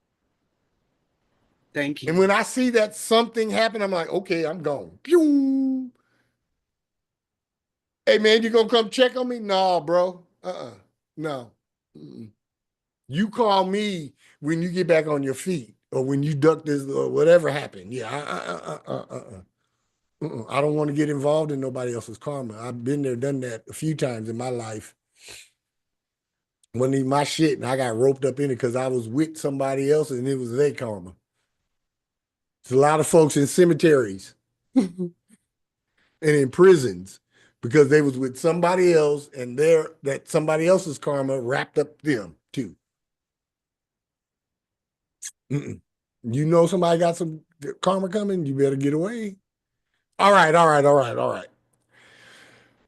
Thank you. And when I see that something happen, I'm like, okay, I'm gone. Pew! Hey, man, you gonna come check on me? No, bro. No. Mm-mm. You call me when you get back on your feet or when you duck this or whatever happened. Yeah, I don't want to get involved in nobody else's karma. I've been there, done that a few times in my life. Wasn't even my shit, and I got roped up in it because I was with somebody else and it was their karma. There's a lot of folks in cemeteries and in prisons because they was with somebody else and that somebody else's karma wrapped up them too. You know somebody got some karma coming, you better get away. All right.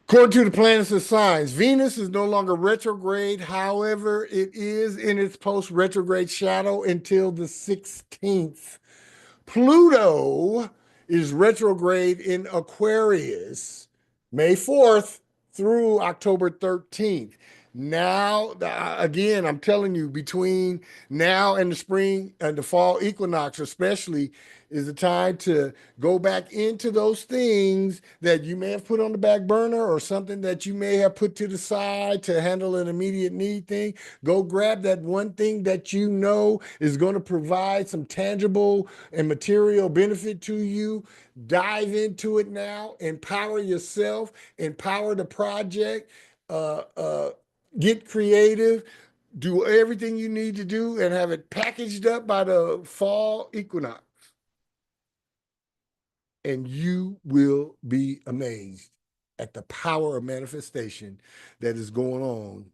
According to the planets and signs, Venus is no longer retrograde. However, it is in its post-retrograde shadow until the 16th. Pluto is retrograde in Aquarius, May 4th through October 13th. Now, again, I'm telling you, between now and the spring and the fall equinox, especially, is the time to go back into those things that you may have put on the back burner or something that you may have put to the side to handle an immediate need thing. Go grab that one thing that you know is going to provide some tangible and material benefit to you. Dive into it now. Empower yourself. Empower the project. Get creative. Do everything you need to do and have it packaged up by the fall equinox. And you will be amazed at the power of manifestation that is going on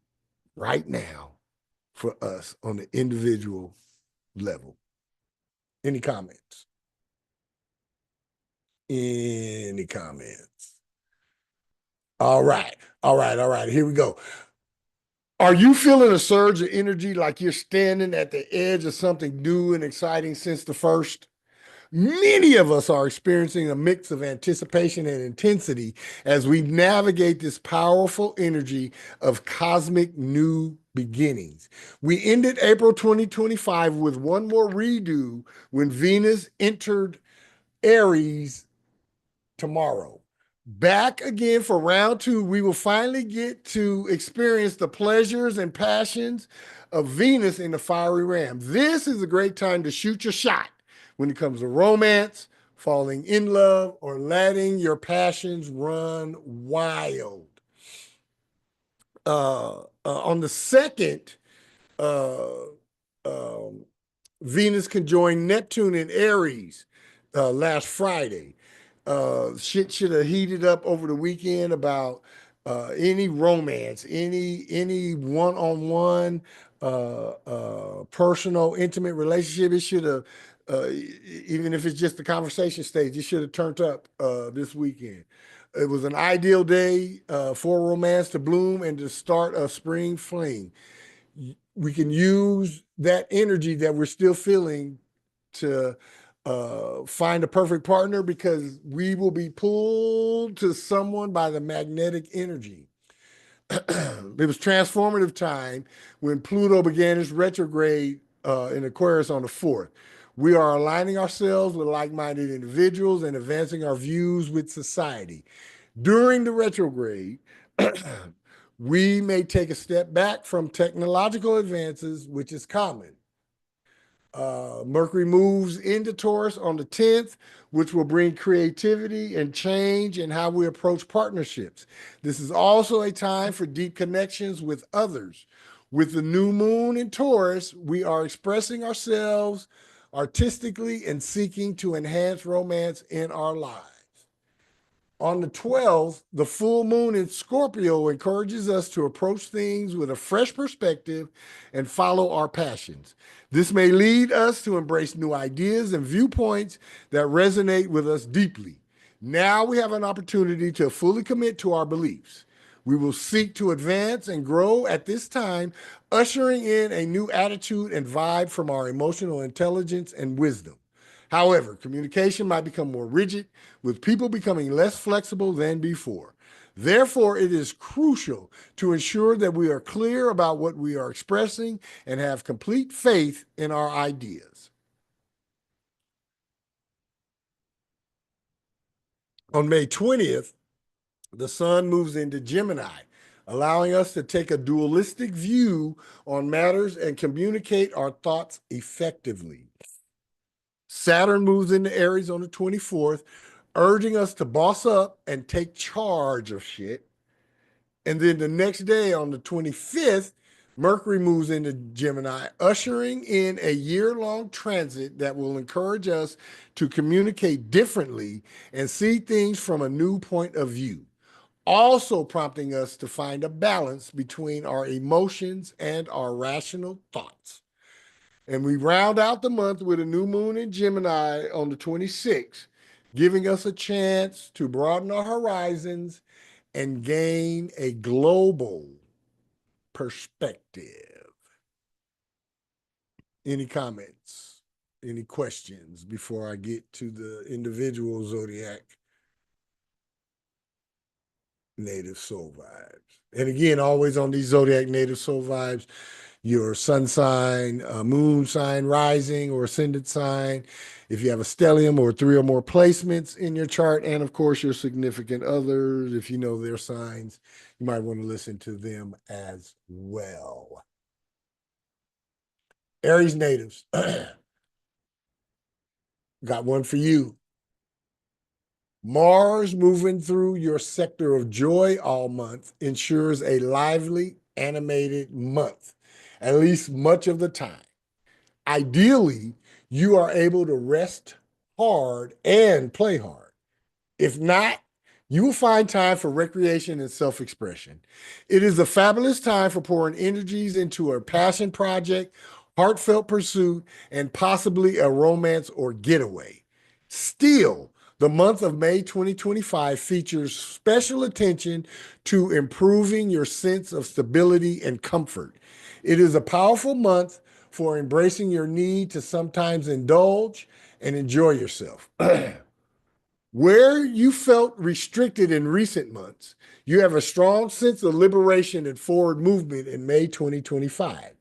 right now for us on the individual level. Any comments? Any comments? All right. Here we go. Are you feeling a surge of energy like you're standing at the edge of something new and exciting since the first? Many of us are experiencing a mix of anticipation and intensity as we navigate this powerful energy of cosmic new beginnings. We ended April 2025 with one more redo when Venus entered Aries tomorrow. Back again for round 2, we will finally get to experience the pleasures and passions of Venus in the fiery ram. This is a great time to shoot your shot when it comes to romance, falling in love, or letting your passions run wild. On the 2nd, Venus conjoined Neptune in Aries last Friday. Shit should have heated up over the weekend about any romance, any one-on-one personal, intimate relationship. It should have, even if it's just the conversation stage, it should have turned up this weekend. It was an ideal day for romance to bloom and to start a spring fling. we can use that energy that we're still feeling to find a perfect partner, because we will be pulled to someone by the magnetic energy. It was transformative time when Pluto began its retrograde in Aquarius on the 4th. We are aligning ourselves with like-minded individuals and advancing our views with society. During the retrograde, we may take a step back from technological advances, which is common. Mercury moves into Taurus on the 10th, which will bring creativity and change in how we approach partnerships. This is also a time for deep connections with others. With the new moon in Taurus, we are expressing ourselves artistically and seeking to enhance romance in our lives. On the 12th, the full moon in Scorpio encourages us to approach things with a fresh perspective and follow our passions. This may lead us to embrace new ideas and viewpoints that resonate with us deeply. Now we have an opportunity to fully commit to our beliefs. We will seek to advance and grow at this time, ushering in a new attitude and vibe from our emotional intelligence and wisdom. However, communication might become more rigid, with people becoming less flexible than before. Therefore, it is crucial to ensure that we are clear about what we are expressing and have complete faith in our ideas. On May 20th, the sun moves into Gemini, allowing us to take a dualistic view on matters and communicate our thoughts effectively. Saturn moves into Aries on the 24th, urging us to boss up and take charge of shit. And then the next day on the 25th, Mercury moves into Gemini, ushering in a year-long transit that will encourage us to communicate differently and see things from a new point of view, also prompting us to find a balance between our emotions and our rational thoughts. And we round out the month with a new moon in Gemini on the 26th, giving us a chance to broaden our horizons and gain a global perspective. Any comments? Any questions before I get to the individual Zodiac native soul vibes? And again, always on these Zodiac native soul vibes, your sun sign, moon sign, rising or ascendant sign, if you have a stellium or 3 or more placements in your chart, and of course your significant others, if you know their signs, you might want to listen to them as well. Aries natives, got one for you. Mars moving through your sector of joy all month ensures a lively, animated month, at least much of the time. Ideally, you are able to rest hard and play hard. If not, you will find time for recreation and self-expression. It is a fabulous time for pouring energies into a passion project, heartfelt pursuit, and possibly a romance or getaway. Still, the month of May 2025 features special attention to improving your sense of stability and comfort. It is a powerful month for embracing your need to sometimes indulge and enjoy yourself. Where you felt restricted in recent months, you have a strong sense of liberation and forward movement in May 2025.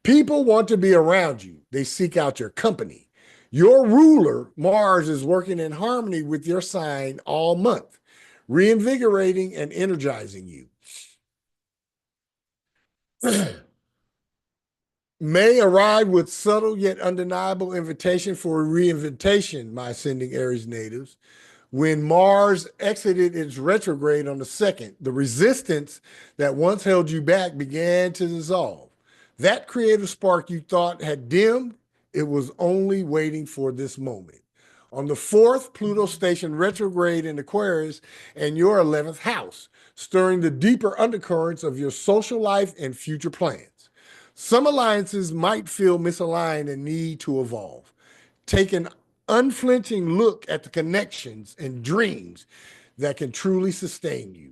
People want to be around you. They seek out your company. Your ruler, Mars, is working in harmony with your sign all month, reinvigorating and energizing you. May arrive with subtle yet undeniable invitation for a reinvitation, my ascending Aries natives. When Mars exited its retrograde on the 2nd, the resistance that once held you back began to dissolve. That creative spark you thought had dimmed, it was only waiting for this moment. On the 4th, Pluto stationed retrograde in Aquarius and your 11th house, stirring the deeper undercurrents of your social life and future plans. Some alliances might feel misaligned and need to evolve. Take an unflinching look at the connections and dreams that can truly sustain you.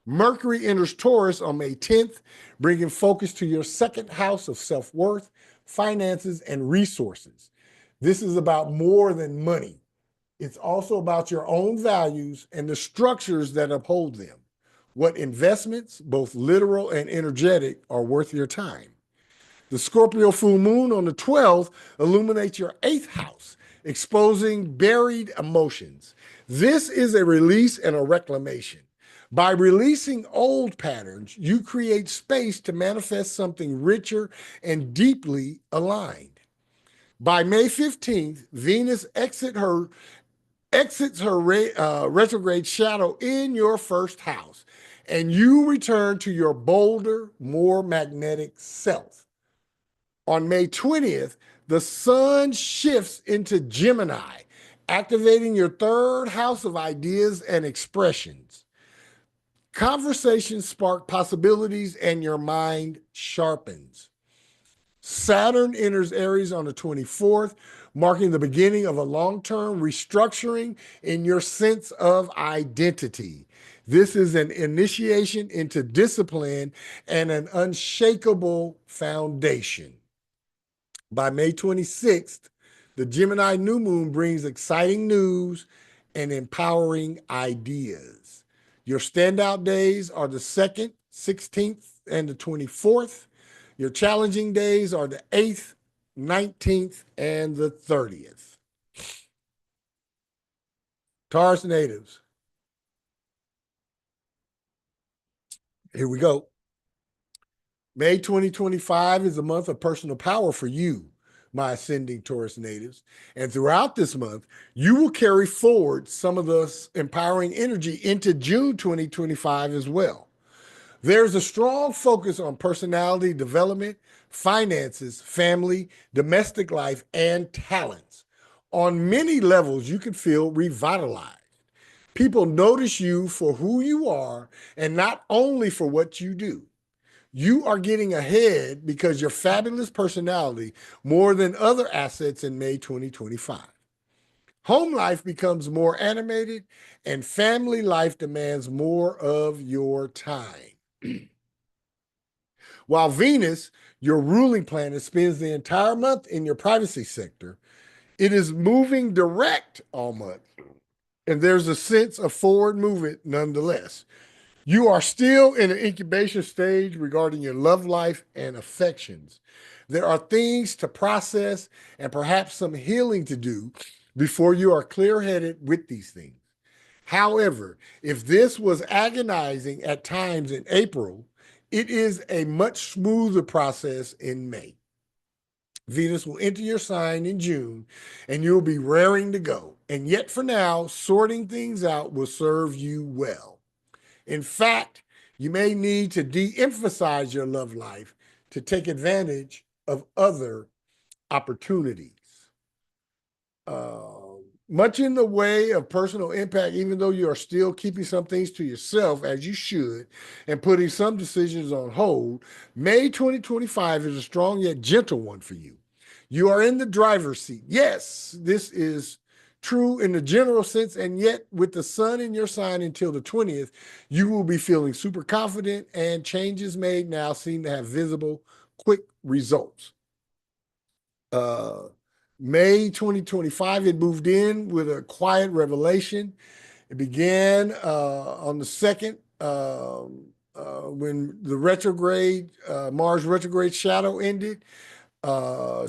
Mercury enters Taurus on May 10th, bringing focus to your second house of self-worth, finances, and resources. This is about more than money. It's also about your own values and the structures that uphold them. What investments, both literal and energetic, are worth your time? The Scorpio full moon on the 12th illuminates your 8th house, exposing buried emotions. This is a release and a reclamation. By releasing old patterns, you create space to manifest something richer and deeply aligned. By May 15th, Venus exits her retrograde shadow in your first house, and you return to your bolder, more magnetic self. On May 20th, the sun shifts into Gemini, activating your third house of ideas and expressions. Conversations spark possibilities and your mind sharpens. Saturn enters Aries on the 24th, marking the beginning of a long-term restructuring in your sense of identity. This is an initiation into discipline and an unshakable foundation. By May 26th, the Gemini new moon brings exciting news and empowering ideas. Your standout days are the 2nd, 16th, and the 24th. Your challenging days are the 8th, 19th, and the 30th. Taurus natives. Here we go. May 2025 is a month of personal power for you, my ascending Taurus natives. And throughout this month, you will carry forward some of this empowering energy into June 2025 as well. There's a strong focus on personality development, finances, family, domestic life, and talents. On many levels, you can feel revitalized. People notice you for who you are and not only for what you do. You are getting ahead because your fabulous personality more than other assets in May 2025. Home life becomes more animated and family life demands more of your time. While Venus, your ruling planet, spends the entire month in your privacy sector, it is moving direct all month. And there's a sense of forward movement nonetheless. You are still in an incubation stage regarding your love life and affections. There are things to process and perhaps some healing to do before you are clear-headed with these things. However, if this was agonizing at times in April, it is a much smoother process in May. Venus will enter your sign in June, and you'll be raring to go. And yet for now, sorting things out will serve you well. In fact, you may need to de-emphasize your love life to take advantage of other opportunities. Much in the way of personal impact, even though you are still keeping some things to yourself as you should and putting some decisions on hold, May 2025 is a strong yet gentle one for you. You are in the driver's seat. Yes, this is true in the general sense, and yet with the sun in your sign until the 20th, you will be feeling super confident, and changes made now seem to have visible, quick results. May 2025, it moved in with a quiet revelation. It began on the 2nd when the retrograde, Mars retrograde shadow ended,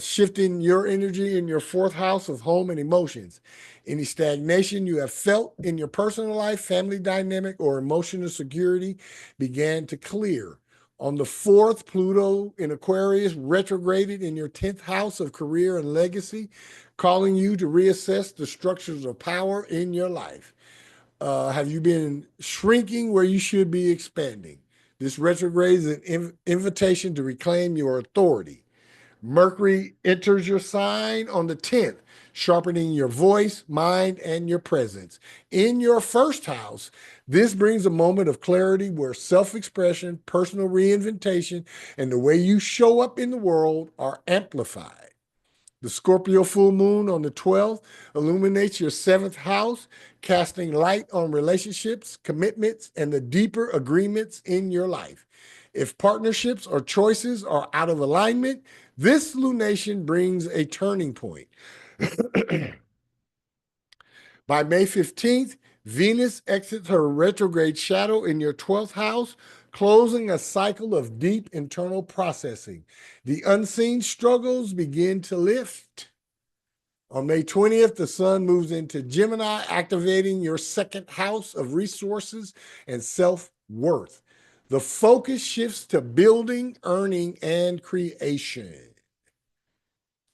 shifting your energy in your 4th house of home and emotions. Any stagnation you have felt in your personal life, family dynamic, or emotional security began to clear. On the 4th, Pluto in Aquarius retrograded in your 10th house of career and legacy, calling you to reassess the structures of power in your life. Have you been shrinking where you should be expanding? This retrograde is an invitation to reclaim your authority. Mercury enters your sign on the 10th, sharpening your voice, mind, and your presence. In your 1st house, this brings a moment of clarity where self-expression, personal reinventation, and the way you show up in the world are amplified. The Scorpio full moon on the 12th illuminates your 7th house, casting light on relationships, commitments, and the deeper agreements in your life. If partnerships or choices are out of alignment, this lunation brings a turning point. By May 15th, Venus exits her retrograde shadow in your 12th house, closing a cycle of deep internal processing. The unseen struggles begin to lift. On May 20th, the sun moves into Gemini, activating your 2nd house of resources and self-worth. The focus shifts to building, earning, and creation.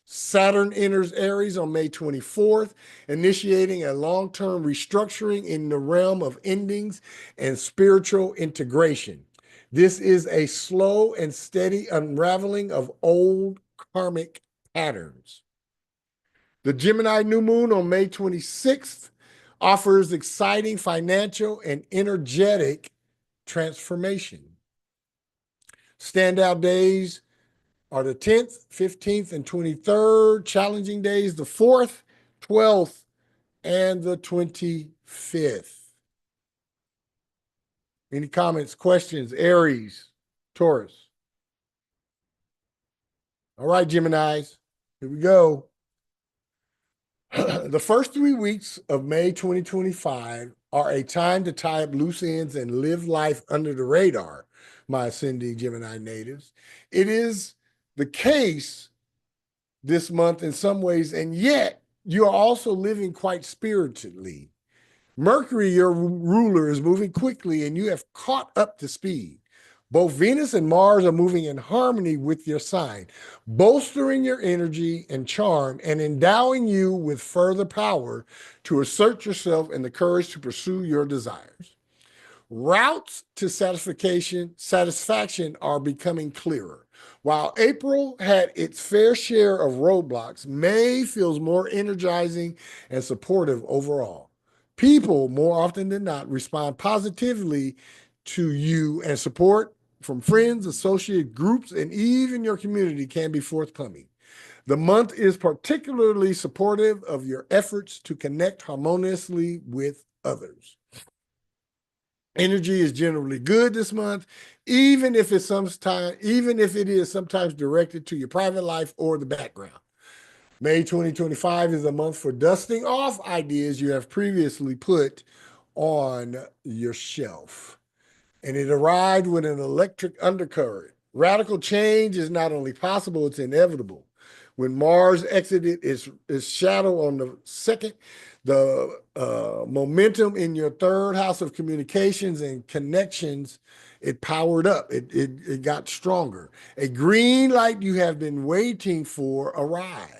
Saturn enters Aries on May 24th, initiating a long-term restructuring in the realm of endings and spiritual integration. This is a slow and steady unraveling of old karmic patterns. The Gemini new moon on May 26th offers exciting financial and energetic transformation. Standout days are the 10th, 15th, and 23rd. Challenging days, the 4th, 12th, and the 25th. Any comments, questions? Aries, Taurus. All right, Geminis, here we go. The first 3 weeks of May 2025 are a time to tie up loose ends and live life under the radar, my ascending Gemini natives. It is the case this month in some ways, and yet you are also living quite spiritually. Mercury, your ruler, is moving quickly and you have caught up to speed. Both Venus and Mars are moving in harmony with your sign, bolstering your energy and charm and endowing you with further power to assert yourself and the courage to pursue your desires. Routes to satisfaction are becoming clearer. While April had its fair share of roadblocks, May feels more energizing and supportive overall. People, more often than not, respond positively to you, and support from friends, associate groups, and even your community can be forthcoming. The month is particularly supportive of your efforts to connect harmoniously with others. Energy is generally good this month, even if it is sometimes directed to your private life or the background. May 2025 is a month for dusting off ideas you have previously put on your shelf. And it arrived with an electric undercurrent. Radical change is not only possible, it's inevitable. When Mars exited its shadow on the 2nd, the momentum in your 3rd house of communications and connections, it powered up. It got stronger. A green light you have been waiting for arrived.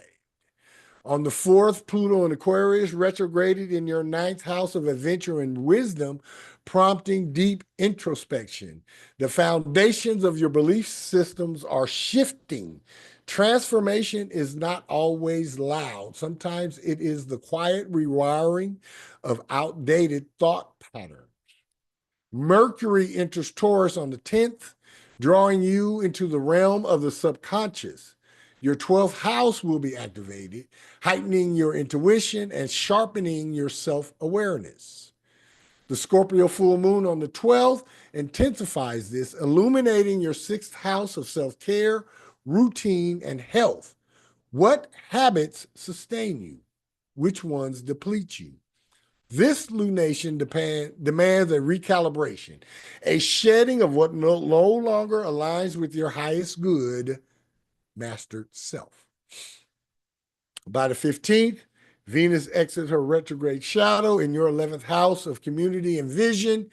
On the 4th, Pluto in Aquarius retrograded in your 9th house of adventure and wisdom, prompting deep introspection. The foundations of your belief systems are shifting. Transformation is not always loud. Sometimes it is the quiet rewiring of outdated thought patterns. Mercury enters Taurus on the 10th, drawing you into the realm of the subconscious. Your 12th house will be activated, heightening your intuition and sharpening your self-awareness. The Scorpio full moon on the 12th intensifies this, illuminating your 6th house of self-care, routine, and health. What habits sustain you? Which ones deplete you? This lunation demands a recalibration, a shedding of what no longer aligns with your highest good, mastered self. By the 15th, Venus exits her retrograde shadow in your 11th house of community and vision,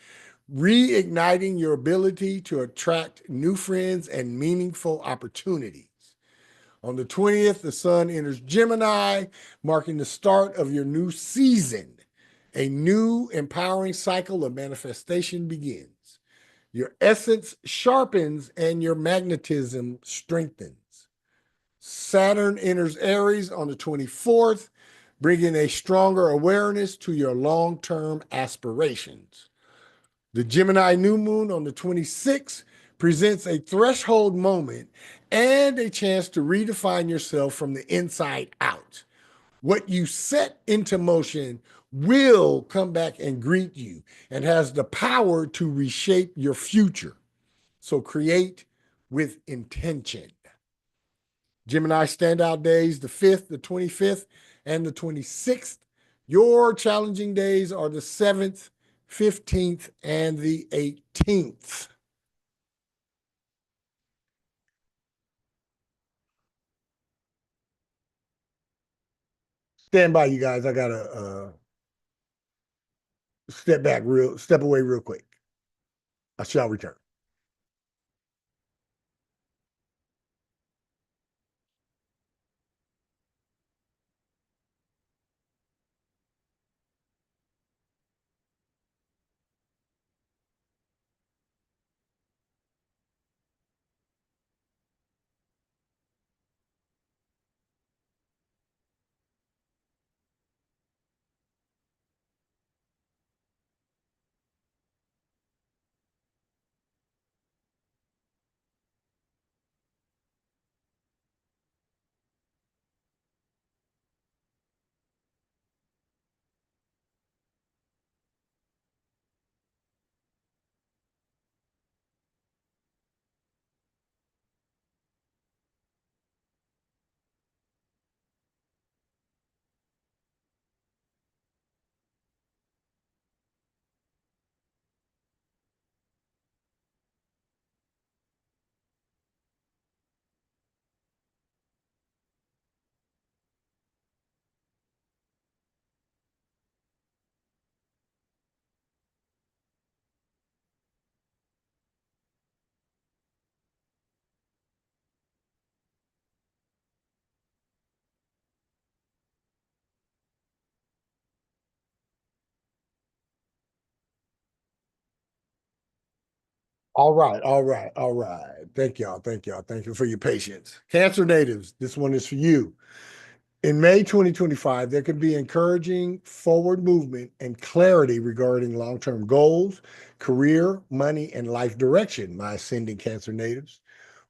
reigniting your ability to attract new friends and meaningful opportunities. On the 20th, the sun enters Gemini, marking the start of your new season. A new empowering cycle of manifestation begins. Your essence sharpens and your magnetism strengthens. Saturn enters Aries on the 24th, bringing a stronger awareness to your long-term aspirations. The Gemini new moon on the 26th presents a threshold moment and a chance to redefine yourself from the inside out. What you set into motion will come back and greet you and has the power to reshape your future. So create with intention. Gemini standout days, the 5th, the 25th, and the 26th. Your challenging days are the 7th, 15th, and the 18th. Stand by, you guys. I gotta step away real quick. I shall return. All right, all right, all right. Thank y'all. Thank y'all. Thank you for your patience. Cancer natives, this one is for you. In May 2025, there could be encouraging forward movement and clarity regarding long-term goals, career, money, and life direction, my ascending Cancer natives.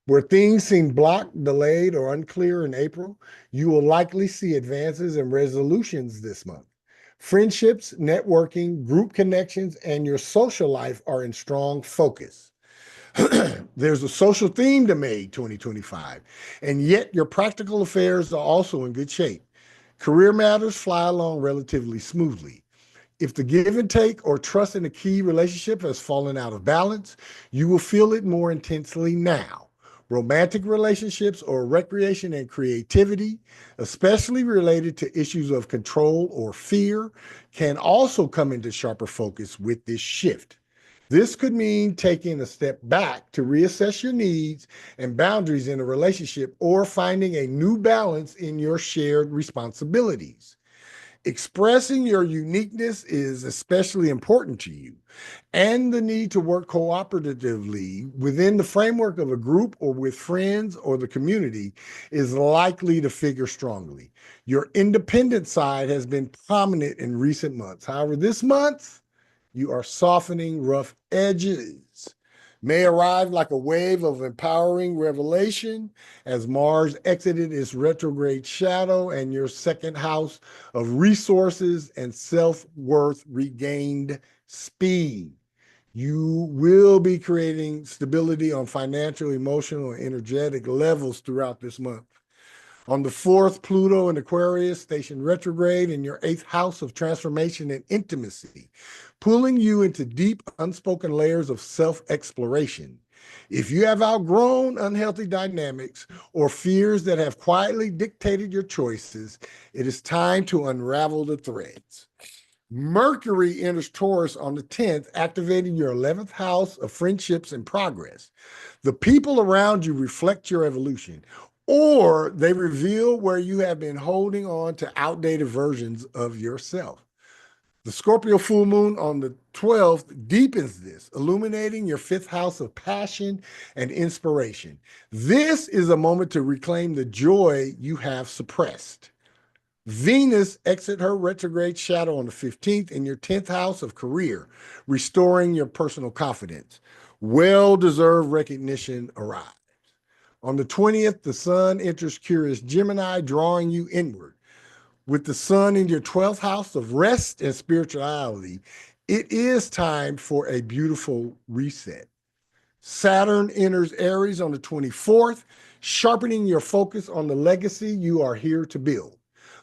Where things seem blocked, delayed, or unclear in April, you will likely see advances and resolutions this month. Friendships, networking, group connections, and your social life are in strong focus. There's a social theme to May 2025, and yet your practical affairs are also in good shape. Career matters fly along relatively smoothly. If the give and take or trust in a key relationship has fallen out of balance, you will feel it more intensely now. Romantic relationships or recreation and creativity, especially related to issues of control or fear, can also come into sharper focus with this shift. This could mean taking a step back to reassess your needs and boundaries in a relationship or finding a new balance in your shared responsibilities. Expressing your uniqueness is especially important to you, and the need to work cooperatively within the framework of a group or with friends or the community is likely to figure strongly. Your independent side has been prominent in recent months. However, this month, you are softening rough edges. May arrive like a wave of empowering revelation as Mars exited its retrograde shadow and your second house of resources and self-worth regained speed. You will be creating stability on financial, emotional, and energetic levels throughout this month. On the 4th, Pluto in Aquarius, stationed retrograde in your 8th house of transformation and intimacy, pulling you into deep, unspoken layers of self-exploration. If you have outgrown unhealthy dynamics or fears that have quietly dictated your choices, it is time to unravel the threads. Mercury enters Taurus on the 10th, activating your 11th house of friendships and progress. The people around you reflect your evolution, or they reveal where you have been holding on to outdated versions of yourself. The Scorpio full moon on the 12th deepens this, illuminating your 5th house of passion and inspiration. This is a moment to reclaim the joy you have suppressed. Venus exits her retrograde shadow on the 15th in your 10th house of career, restoring your personal confidence. Well-deserved recognition arrives. On the 20th, the sun enters curious Gemini, drawing you inward. With the sun in your 12th house of rest and spirituality, it is time for a beautiful reset. Saturn enters Aries on the 24th, sharpening your focus on the legacy you are here to build.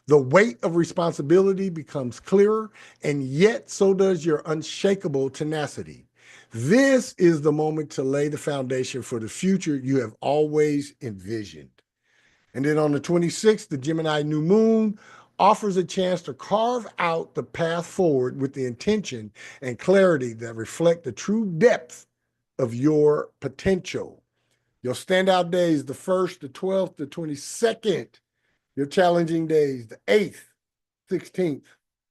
The weight of responsibility becomes clearer, and yet so does your unshakable tenacity. This is the moment to lay the foundation for the future you have always envisioned. And then on the 26th, the Gemini new moon offers a chance to carve out the path forward with the intention and clarity that reflect the true depth of your potential. Your standout days, the 1st, the 12th, the 22nd. Your challenging days, the 8th, 16th,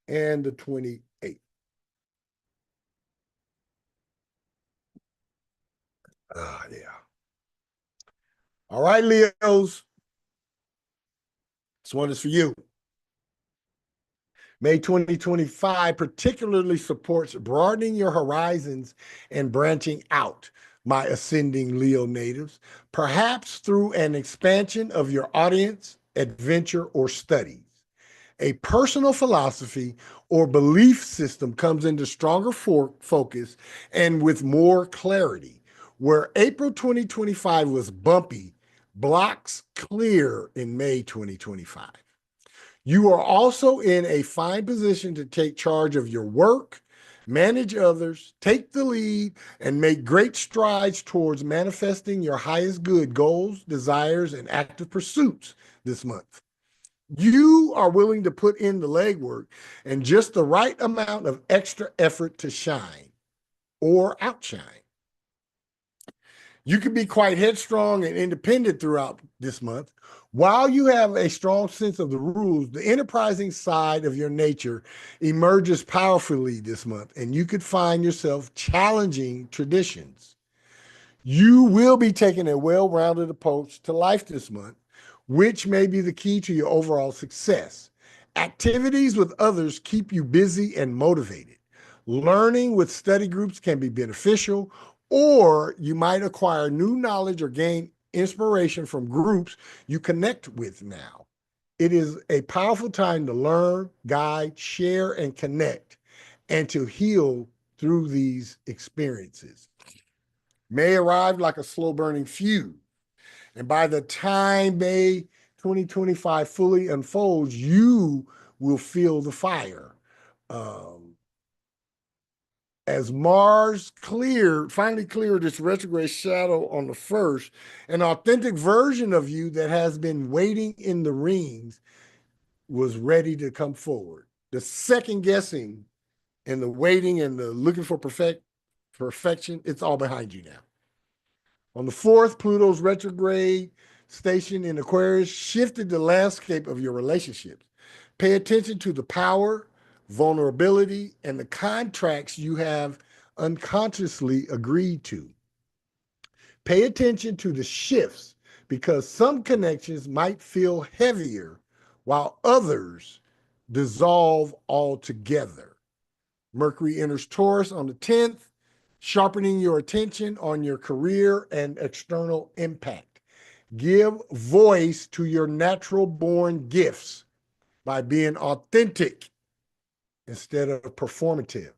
and the 28th. Yeah. All right, Leos. This one is for you. May 2025 particularly supports broadening your horizons and branching out, my ascending Leo natives, perhaps through an expansion of your audience, adventure, or studies. A personal philosophy or belief system comes into stronger focus and with more clarity. Where April 2025 was bumpy, blocks clear in May 2025. You are also in a fine position to take charge of your work, manage others, take the lead, and make great strides towards manifesting your highest good goals, desires, and active pursuits this month. You are willing to put in the legwork and just the right amount of extra effort to shine or outshine. You can be quite headstrong and independent throughout this month. While you have a strong sense of the rules, the enterprising side of your nature emerges powerfully this month, and you could find yourself challenging traditions. You will be taking a well-rounded approach to life this month, which may be the key to your overall success. Activities with others keep you busy and motivated. Learning with study groups can be beneficial, or you might acquire new knowledge or gain inspiration from groups you connect with now. It is a powerful time to learn, guide, share, and connect, and to heal through these experiences. May arrive like a slow-burning fuse, and by the time May 2025 fully unfolds, you will feel the fire. As Mars finally cleared its retrograde shadow on the 1st, an authentic version of you that has been waiting in the rings was ready to come forward. The second guessing and the waiting and the looking for perfection, it's all behind you now. On the 4th, Pluto's retrograde station in Aquarius shifted the landscape of your relationships. Pay attention to the power, vulnerability, and the contracts you have unconsciously agreed to. Pay attention to the shifts because some connections might feel heavier while others dissolve altogether. Mercury enters Taurus on the 10th, sharpening your attention on your career and external impact. Give voice to your natural born gifts by being authentic instead of performative.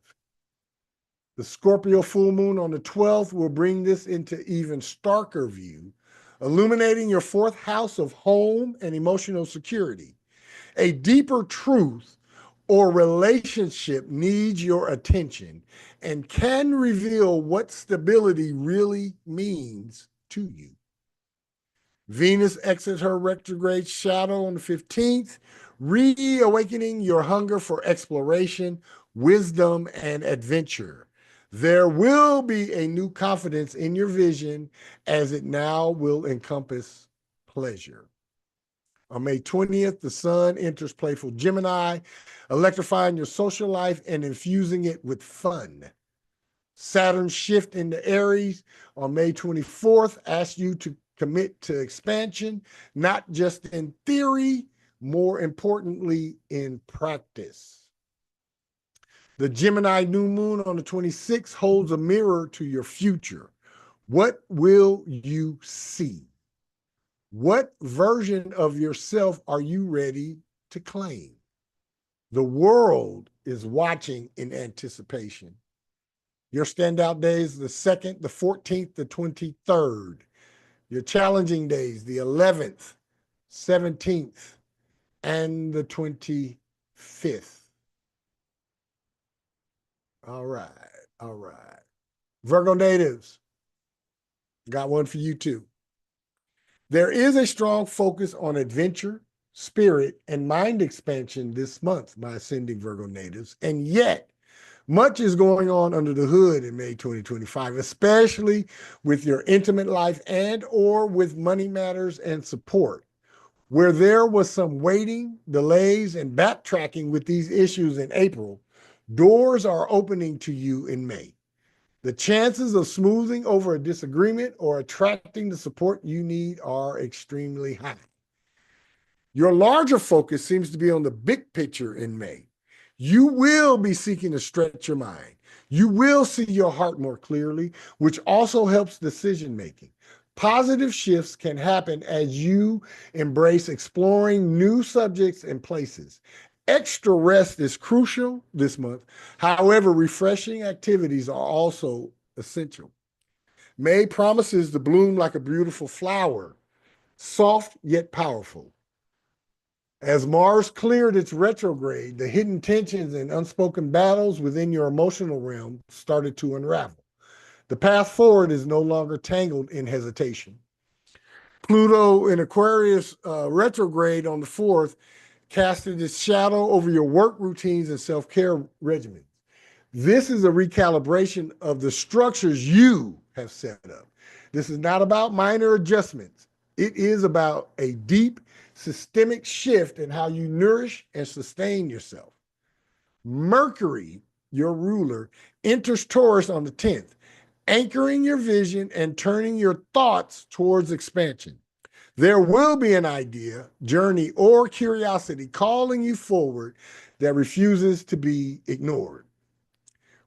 The Scorpio full moon on the 12th will bring this into even starker view, illuminating your 4th house of home and emotional security. A deeper truth or relationship needs your attention and can reveal what stability really means to you. Venus exits her retrograde shadow on the 15th, reawakening your hunger for exploration, wisdom, and adventure. There will be a new confidence in your vision as it now will encompass pleasure. On May 20th, the sun enters playful Gemini, electrifying your social life and infusing it with fun. Saturn's shift into Aries on May 24th asks you to commit to expansion, not just in theory, more importantly, in practice. The Gemini new moon on the 26th holds a mirror to your future. What will you see? What version of yourself are you ready to claim? The world is watching in anticipation. Your standout days, the 2nd, the 14th, the 23rd. Your challenging days, the 11th, 17th, and the 25th. All right, all right. Virgo natives, got one for you too. There is a strong focus on adventure, spirit, and mind expansion this month, my ascending Virgo natives, and yet much is going on under the hood in May 2025, especially with your intimate life and or with money matters and support. Where there was some waiting, delays, and backtracking with these issues in April, doors are opening to you in May. The chances of smoothing over a disagreement or attracting the support you need are extremely high. Your larger focus seems to be on the big picture in May. You will be seeking to stretch your mind. You will see your heart more clearly, which also helps decision making. Positive shifts can happen as you embrace exploring new subjects and places. Extra rest is crucial this month. However, refreshing activities are also essential. May promises to bloom like a beautiful flower, soft yet powerful. As Mars cleared its retrograde, the hidden tensions and unspoken battles within your emotional realm started to unravel. The path forward is no longer tangled in hesitation. Pluto in Aquarius retrograde on the 4th casted its shadow over your work routines and self-care regimens. This is a recalibration of the structures you have set up. This is not about minor adjustments. It is about a deep systemic shift in how you nourish and sustain yourself. Mercury, your ruler, enters Taurus on the 10th, anchoring your vision and turning your thoughts towards expansion. There will be an idea, journey, or curiosity calling you forward that refuses to be ignored.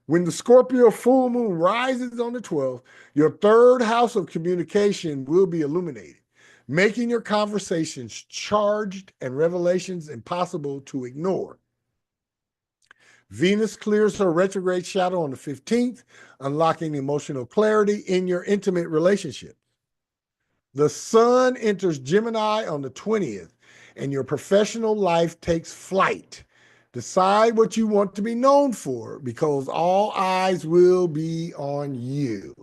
When the Scorpio full moon rises on the 12th, your third house of communication will be illuminated, making your conversations charged and revelations impossible to ignore. Venus clears her retrograde shadow on the 15th, unlocking emotional clarity in your intimate relationships. The sun enters Gemini on the 20th, and your professional life takes flight. Decide what you want to be known for, because all eyes will be on you.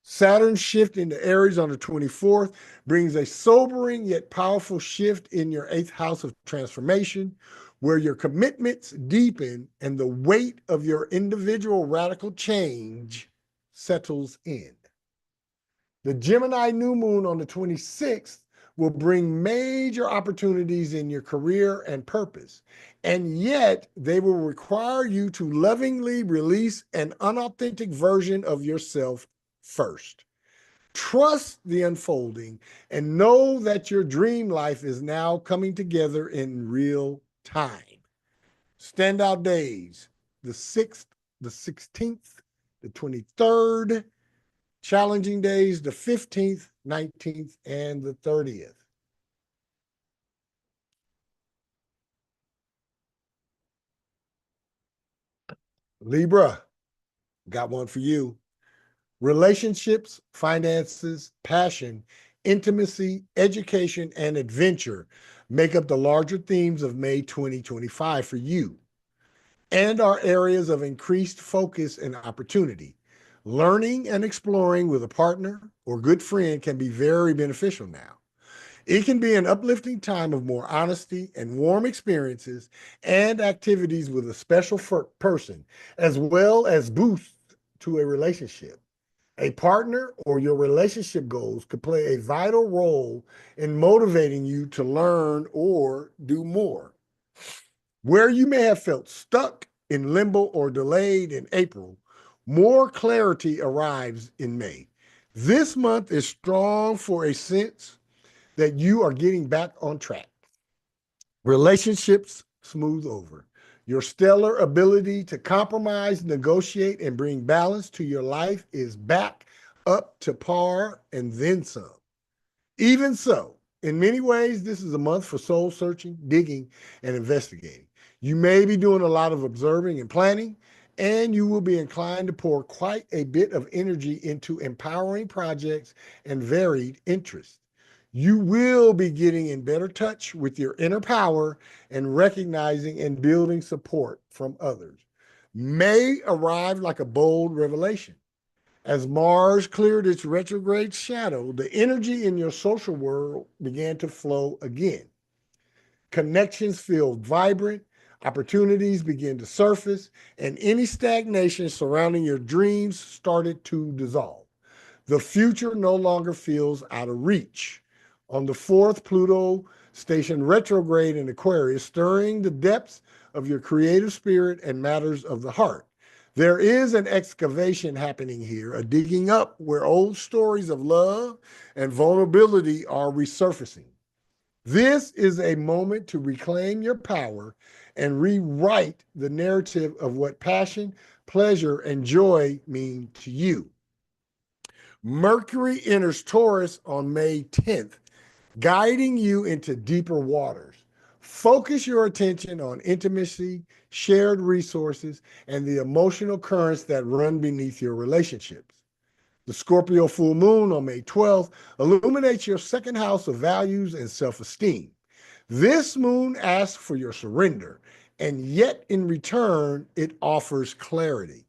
Saturn's shift into Aries on the 24th brings a sobering yet powerful shift in your 8th house of transformation, where your commitments deepen and the weight of your individual radical change settles in. The Gemini new moon on the 26th will bring major opportunities in your career and purpose, and yet they will require you to lovingly release an unauthentic version of yourself first. Trust the unfolding and know that your dream life is now coming together in real time. Standout days, the 6th, the 16th, the 23rd. Challenging days, the 15th, 19th, and the 30th. Libra, got one for you. Relationships, finances, passion, intimacy, education, and adventure make up the larger themes of May 2025 for you and are areas of increased focus and opportunity. Learning and exploring with a partner or good friend can be very beneficial now. It can be an uplifting time of more honesty and warm experiences and activities with a special person, as well as boosts to a relationship. A partner or your relationship goals could play a vital role in motivating you to learn or do more. Where you may have felt stuck in limbo or delayed in April, more clarity arrives in May. This month is strong for a sense that you are getting back on track. Relationships smooth over. Your stellar ability to compromise, negotiate, and bring balance to your life is back up to par and then some. Even so, in many ways, this is a month for soul searching, digging, and investigating. You may be doing a lot of observing and planning, and you will be inclined to pour quite a bit of energy into empowering projects and varied interests. You will be getting in better touch with your inner power and recognizing and building support from others. May arrive like a bold revelation. As Mars cleared its retrograde shadow, the energy in your social world began to flow again. Connections feel vibrant, opportunities begin to surface, and any stagnation surrounding your dreams started to dissolve. The future no longer feels out of reach. On the 4th, Pluto stationed retrograde in Aquarius, stirring the depths of your creative spirit and matters of the heart. There is an excavation happening here, a digging up where old stories of love and vulnerability are resurfacing. This is a moment to reclaim your power and rewrite the narrative of what passion, pleasure, and joy mean to you. Mercury enters Taurus on May 10th, guiding you into deeper waters. Focus your attention on intimacy, shared resources, and the emotional currents that run beneath your relationships. The Scorpio full moon on May 12th illuminates your second house of values and self-esteem. This moon asks for your surrender, and yet in return, it offers clarity.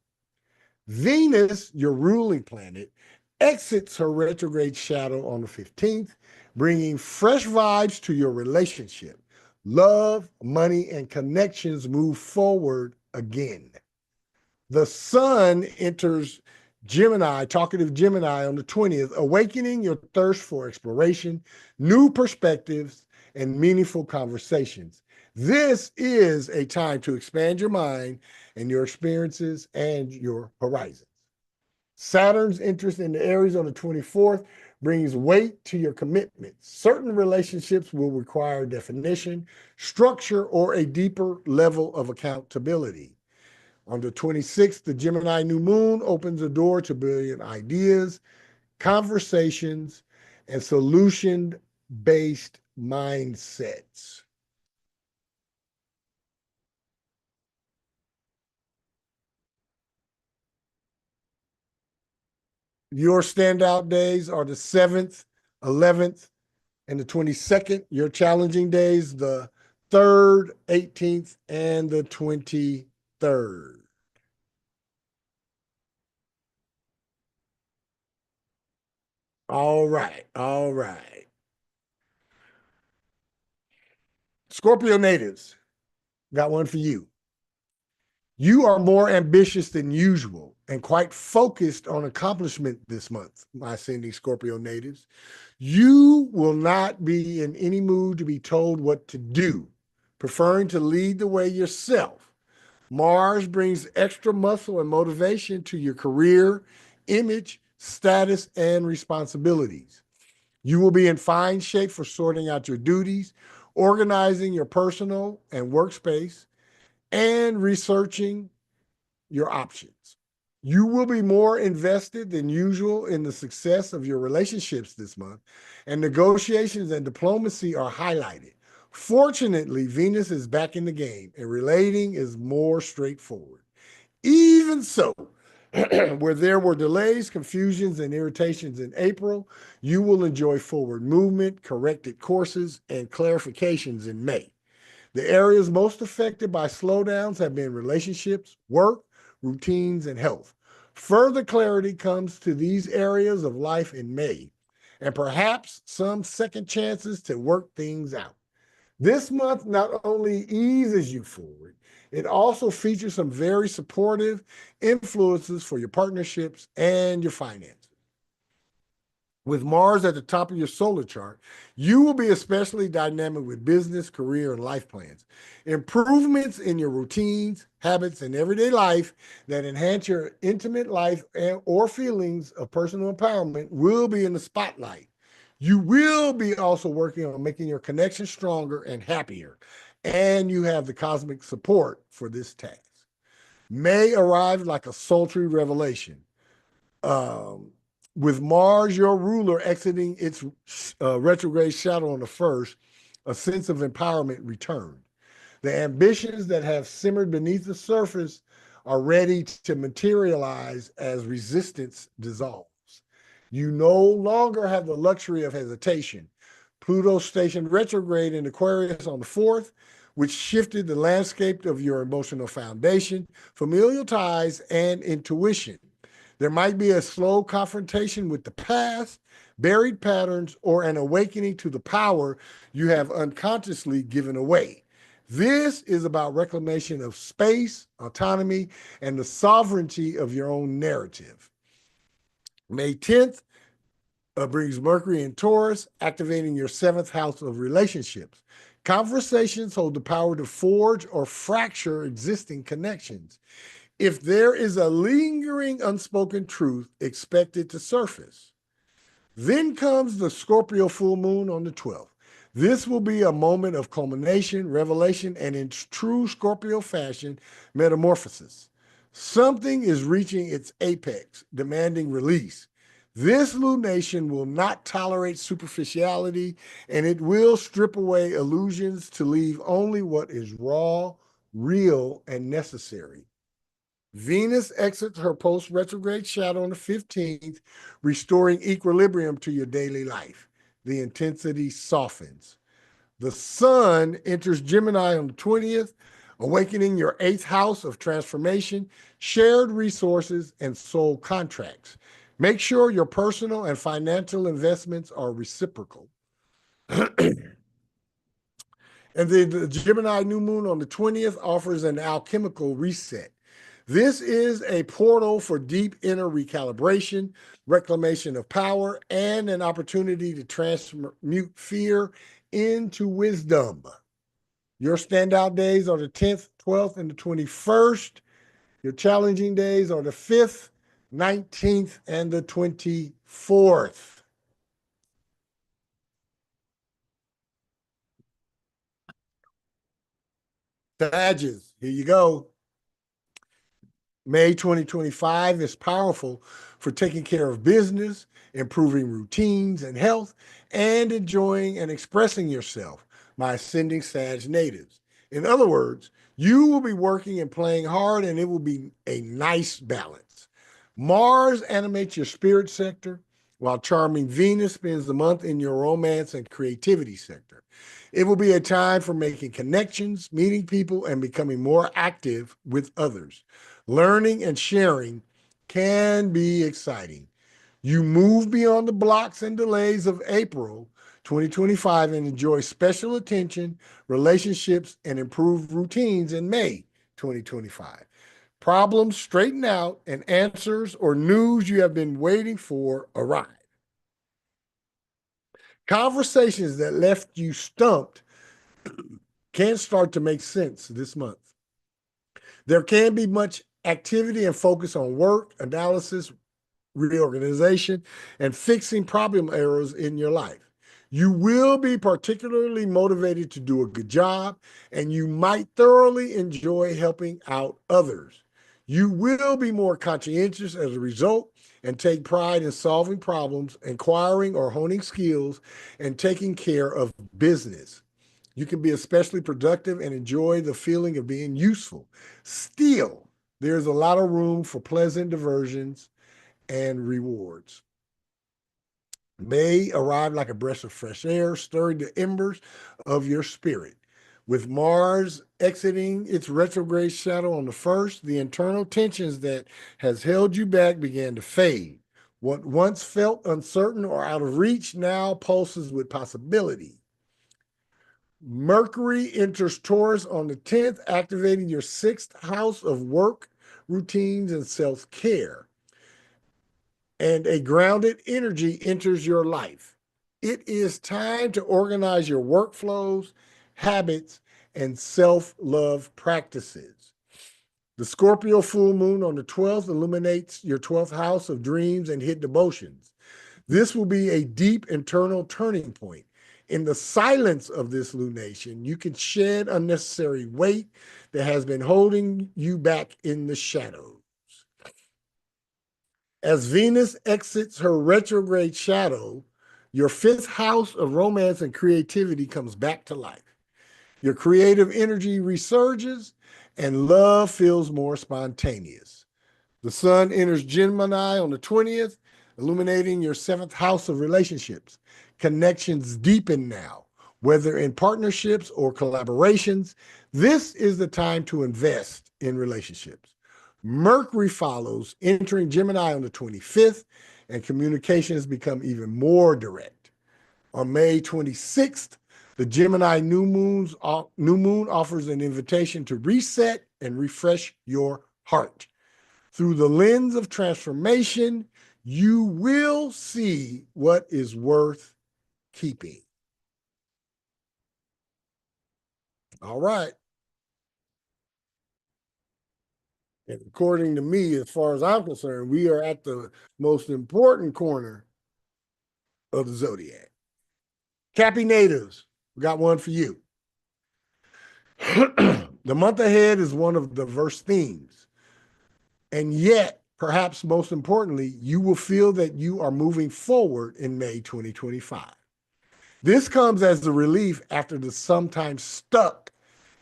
Venus, your ruling planet, exits her retrograde shadow on the 15th, bringing fresh vibes to your relationship. Love, money, and connections move forward again. The sun enters Gemini, talkative Gemini, on the 20th, awakening your thirst for exploration, new perspectives, and meaningful conversations. This is a time to expand your mind and your experiences and your horizons. Saturn's interest in the Aries on the 24th brings weight to your commitments. Certain relationships will require definition, structure, or a deeper level of accountability. On the 26th, the Gemini new moon opens the door to brilliant ideas, conversations, and solution-based mindsets. Your standout days are the 7th, 11th, and the 22nd. Your challenging days, the 3rd, 18th, and the 23rd. All right, all right. Scorpio natives, got one for you. You are more ambitious than usual and quite focused on accomplishment this month, my ascending Scorpio natives. You will not be in any mood to be told what to do, preferring to lead the way yourself. Mars brings extra muscle and motivation to your career, image, status, and responsibilities. You will be in fine shape for sorting out your duties, organizing your personal and workspace, and researching your options. You will be more invested than usual in the success of your relationships this month, and negotiations and diplomacy are highlighted. Fortunately, Venus is back in the game, and relating is more straightforward. Even so, where there were delays, confusions, and irritations in April, you will enjoy forward movement, corrected courses, and clarifications in May. The areas most affected by slowdowns have been relationships, work, routines, and health. Further clarity comes to these areas of life in May, and perhaps some second chances to work things out. This month not only eases you forward, it also features some very supportive influences for your partnerships and your finances. With Mars at the top of your solar chart, you will be especially dynamic with business, career, and life plans. Improvements in your routines, habits, and everyday life that enhance your intimate life or feelings of personal empowerment will be in the spotlight. You will be also working on making your connection stronger and happier, and you have the cosmic support for this task. May arrive like a sultry revelation. With Mars, your ruler, exiting its retrograde shadow on the 1st, a sense of empowerment returned. The ambitions that have simmered beneath the surface are ready to materialize as resistance dissolves. You no longer have the luxury of hesitation. Pluto stationed retrograde in Aquarius on the 4th, which shifted the landscape of your emotional foundation, familial ties, and intuition. There might be a slow confrontation with the past, buried patterns, or an awakening to the power you have unconsciously given away. This is about reclamation of space, autonomy, and the sovereignty of your own narrative. May 10th brings Mercury in Taurus, activating your 7th house of relationships. Conversations hold the power to forge or fracture existing connections. If there is a lingering unspoken truth expected to surface, then comes the Scorpio full moon on the 12th. This will be a moment of culmination, revelation, and in true Scorpio fashion, metamorphosis. Something is reaching its apex, demanding release. This lunation will not tolerate superficiality, and it will strip away illusions to leave only what is raw, real, and necessary. Venus exits her post-retrograde shadow on the 15th, restoring equilibrium to your daily life. The intensity softens. The sun enters Gemini on the 20th, awakening your 8th house of transformation, shared resources, and soul contracts. Make sure your personal and financial investments are reciprocal. And then the Gemini new moon on the 20th offers an alchemical reset. This is a portal for deep inner recalibration, reclamation of power, and an opportunity to transmute fear into wisdom. Your standout days are the 10th, 12th, and the 21st. Your challenging days are the 5th, 19th, and the 24th. Sagittarius, here you go. May 2025 is powerful for taking care of business, improving routines and health, and enjoying and expressing yourself, my ascending Sag natives. In other words, you will be working and playing hard, and it will be a nice balance. Mars animates your spirit sector, while charming Venus spends the month in your romance and creativity sector. It will be a time for making connections, meeting people, and becoming more active with others. Learning and sharing can be exciting. You move beyond the blocks and delays of April 2025 and enjoy special attention, relationships, and improved routines in May 2025. Problems straighten out and answers or news you have been waiting for arrive. Conversations that left you stumped can start to make sense this month. There can be much activity and focus on work, analysis, reorganization, and fixing problem errors in your life. You will be particularly motivated to do a good job, and you might thoroughly enjoy helping out others. You will be more conscientious as a result and take pride in solving problems, acquiring or honing skills, and taking care of business. You can be especially productive and enjoy the feeling of being useful. Still, there's a lot of room for pleasant diversions and rewards. May arrive like a breath of fresh air, stirring the embers of your spirit. With Mars exiting its retrograde shadow on the 1st, the internal tensions that has held you back began to fade. What once felt uncertain or out of reach now pulses with possibility. Mercury enters Taurus on the 10th, activating your 6th house of work, routines, and self-care. And a grounded energy enters your life. It is time to organize your workflows, habits, and self-love practices. The Scorpio full moon on the 12th illuminates your 12th house of dreams and hidden emotions. This will be a deep internal turning point. In the silence of this lunation, you can shed unnecessary weight that has been holding you back in the shadows. As Venus exits her retrograde shadow, your fifth house of romance and creativity comes back to life. Your creative energy resurges and love feels more spontaneous. The sun enters Gemini on the 20th, illuminating your seventh house of relationships. Connections deepen now, whether in partnerships or collaborations. This is the time to invest in relationships. Mercury follows, entering Gemini on the 25th, and communications become even more direct. On May 26th, the Gemini new moon offers an invitation to reset and refresh your heart. Through the lens of transformation, you will see what is worth keeping. All right. And according to me, as far as I'm concerned, we are at the most important corner of the zodiac. Cappy natives, we got one for you. The month ahead is one of diverse themes. And yet, perhaps most importantly, you will feel that you are moving forward in May 2025. This comes as a relief after the sometimes stuck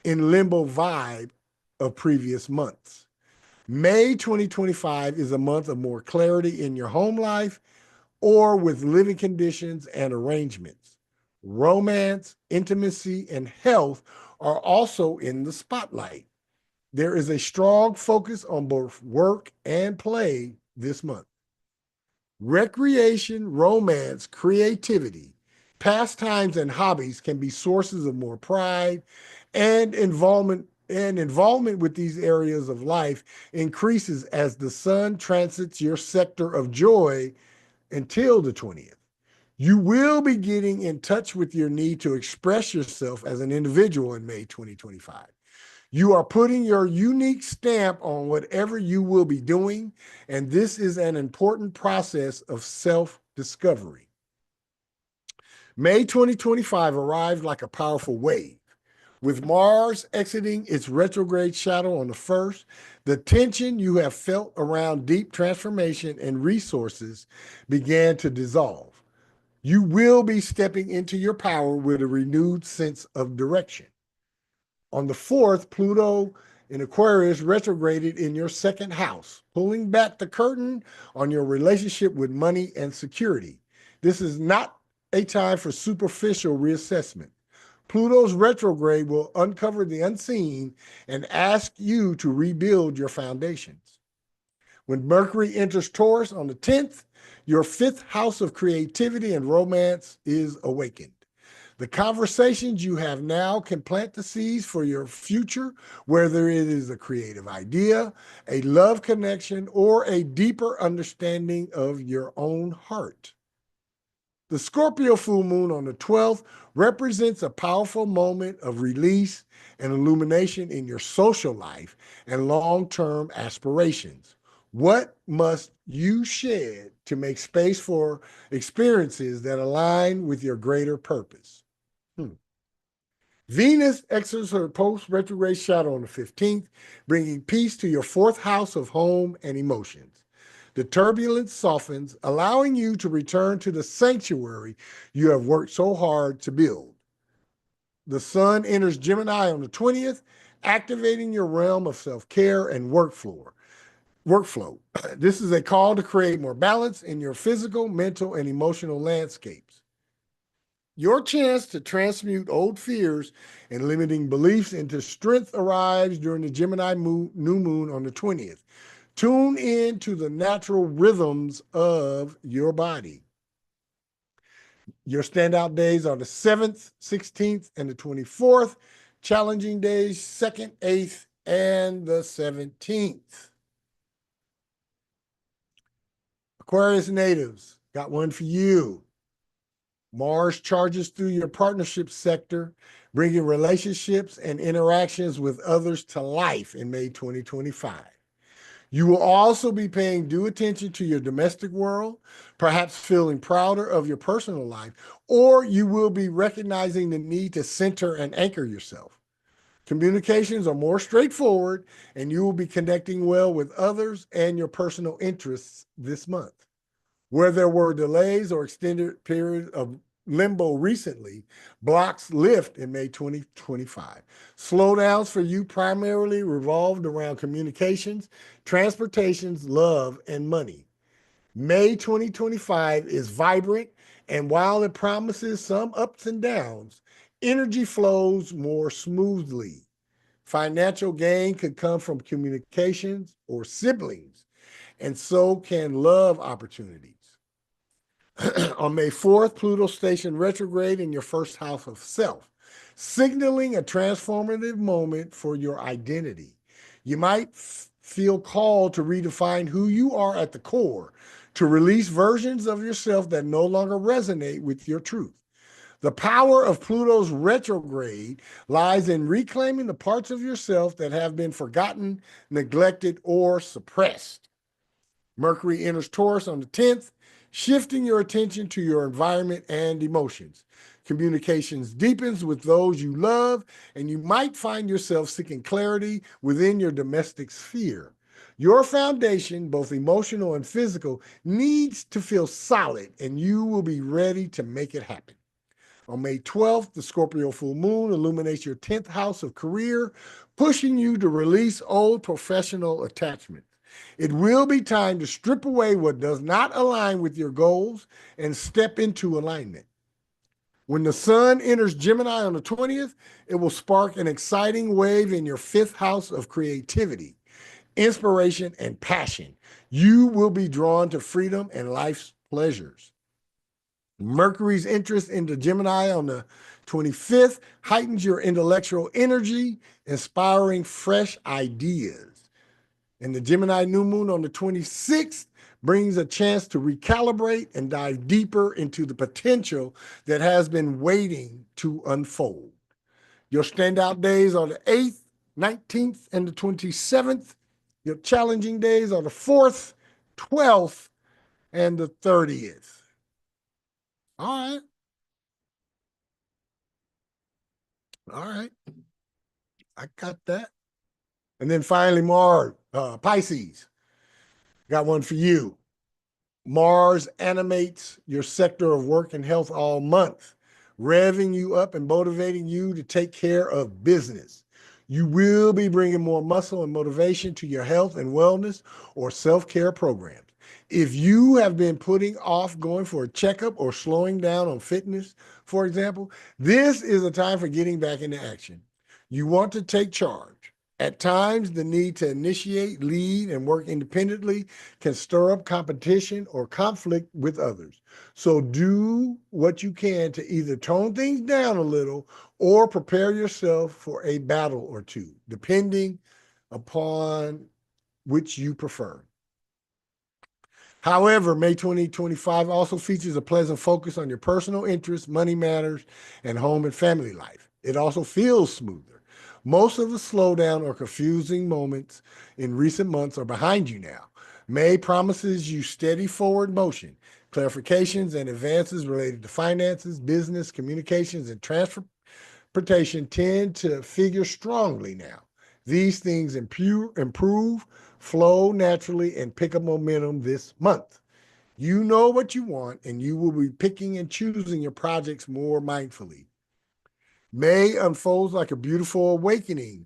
in limbo vibe of previous months. May 2025 is a month of more clarity in your home life or with living conditions and arrangements. Romance, intimacy, and health are also in the spotlight. There is a strong focus on both work and play this month. Recreation, romance, creativity, pastimes, and hobbies can be sources of more pride and involvement with these areas of life increases as the sun transits your sector of joy until the 20th. You will be getting in touch with your need to express yourself as an individual in May 2025. You are putting your unique stamp on whatever you will be doing, and this is an important process of self-discovery. May 2025 arrived like a powerful wave. With Mars exiting its retrograde shadow on the 1st, the tension you have felt around deep transformation and resources began to dissolve. You will be stepping into your power with a renewed sense of direction. On the 4th, Pluto in Aquarius retrograded in your second house, pulling back the curtain on your relationship with money and security. This is not a time for superficial reassessment. Pluto's retrograde will uncover the unseen and ask you to rebuild your foundations. When Mercury enters Taurus on the 10th, your fifth house of creativity and romance is awakened. The conversations you have now can plant the seeds for your future, whether it is a creative idea, a love connection, or a deeper understanding of your own heart. The Scorpio full moon on the 12th represents a powerful moment of release and illumination in your social life and long-term aspirations. What must you shed to make space for experiences that align with your greater purpose? Venus exits her post-retrograde shadow on the 15th, bringing peace to your fourth house of home and emotions. The turbulence softens, allowing you to return to the sanctuary you have worked so hard to build. The sun enters Gemini on the 20th, activating your realm of self-care and workflow. This is a call to create more balance in your physical, mental, and emotional landscapes. Your chance to transmute old fears and limiting beliefs into strength arrives during the Gemini new moon on the 20th. Tune in to the natural rhythms of your body. Your standout days are the 7th, 16th, and the 24th. Challenging days, 2nd, 8th, and the 17th. Aquarius natives, got one for you. Mars charges through your partnership sector, bringing relationships and interactions with others to life in May 2025. You will also be paying due attention to your domestic world, perhaps feeling prouder of your personal life, or you will be recognizing the need to center and anchor yourself. Communications are more straightforward, and you will be connecting well with others and your personal interests this month. Where there were delays or extended periods of limbo recently, blocks lift in May 2025. Slowdowns for you primarily revolved around communications, transportations, love, and money. May 2025 is vibrant, and while it promises some ups and downs, energy flows more smoothly. Financial gain could come from communications or siblings, and so can love opportunities. On May 4th, Pluto stationed retrograde in your first house of self, signaling a transformative moment for your identity. You might feel called to redefine who you are at the core, to release versions of yourself that no longer resonate with your truth. The power of Pluto's retrograde lies in reclaiming the parts of yourself that have been forgotten, neglected, or suppressed. Mercury enters Taurus on the 10th, shifting your attention to your environment and emotions. Communications deepens with those you love, and you might find yourself seeking clarity within your domestic sphere. Your foundation, both emotional and physical, needs to feel solid, and you will be ready to make it happen. On May 12th, the Scorpio full moon illuminates your 10th house of career, pushing you to release old professional attachments. It will be time to strip away what does not align with your goals and step into alignment. When the sun enters Gemini on the 20th, it will spark an exciting wave in your 5th house of creativity, inspiration, and passion. You will be drawn to freedom and life's pleasures. Mercury's interest into Gemini on the 25th heightens your intellectual energy, inspiring fresh ideas. And the Gemini new moon on the 26th brings a chance to recalibrate and dive deeper into the potential that has been waiting to unfold. Your standout days are the 8th, 19th, and the 27th. Your challenging days are the 4th, 12th, and the 30th. All right. All right. I got that. And then finally, Mars, Pisces. Got one for you. Mars animates your sector of work and health all month, revving you up and motivating you to take care of business. You will be bringing more muscle and motivation to your health and wellness or self-care programs. If you have been putting off going for a checkup or slowing down on fitness, for example, this is a time for getting back into action. You want to take charge. At times, the need to initiate, lead, and work independently can stir up competition or conflict with others. So do what you can to either tone things down a little or prepare yourself for a battle or two, depending upon which you prefer. However, May 2025 also features a pleasant focus on your personal interests, money matters, and home and family life. It also feels smoother. Most of the slowdown or confusing moments in recent months are behind you now. May promises you steady forward motion, clarifications and advances related to finances, business, communications, and transportation tend to figure strongly now. These things improve, flow naturally, and pick up momentum this month. You know what you want, and you will be picking and choosing your projects more mindfully. May unfolds like a beautiful awakening.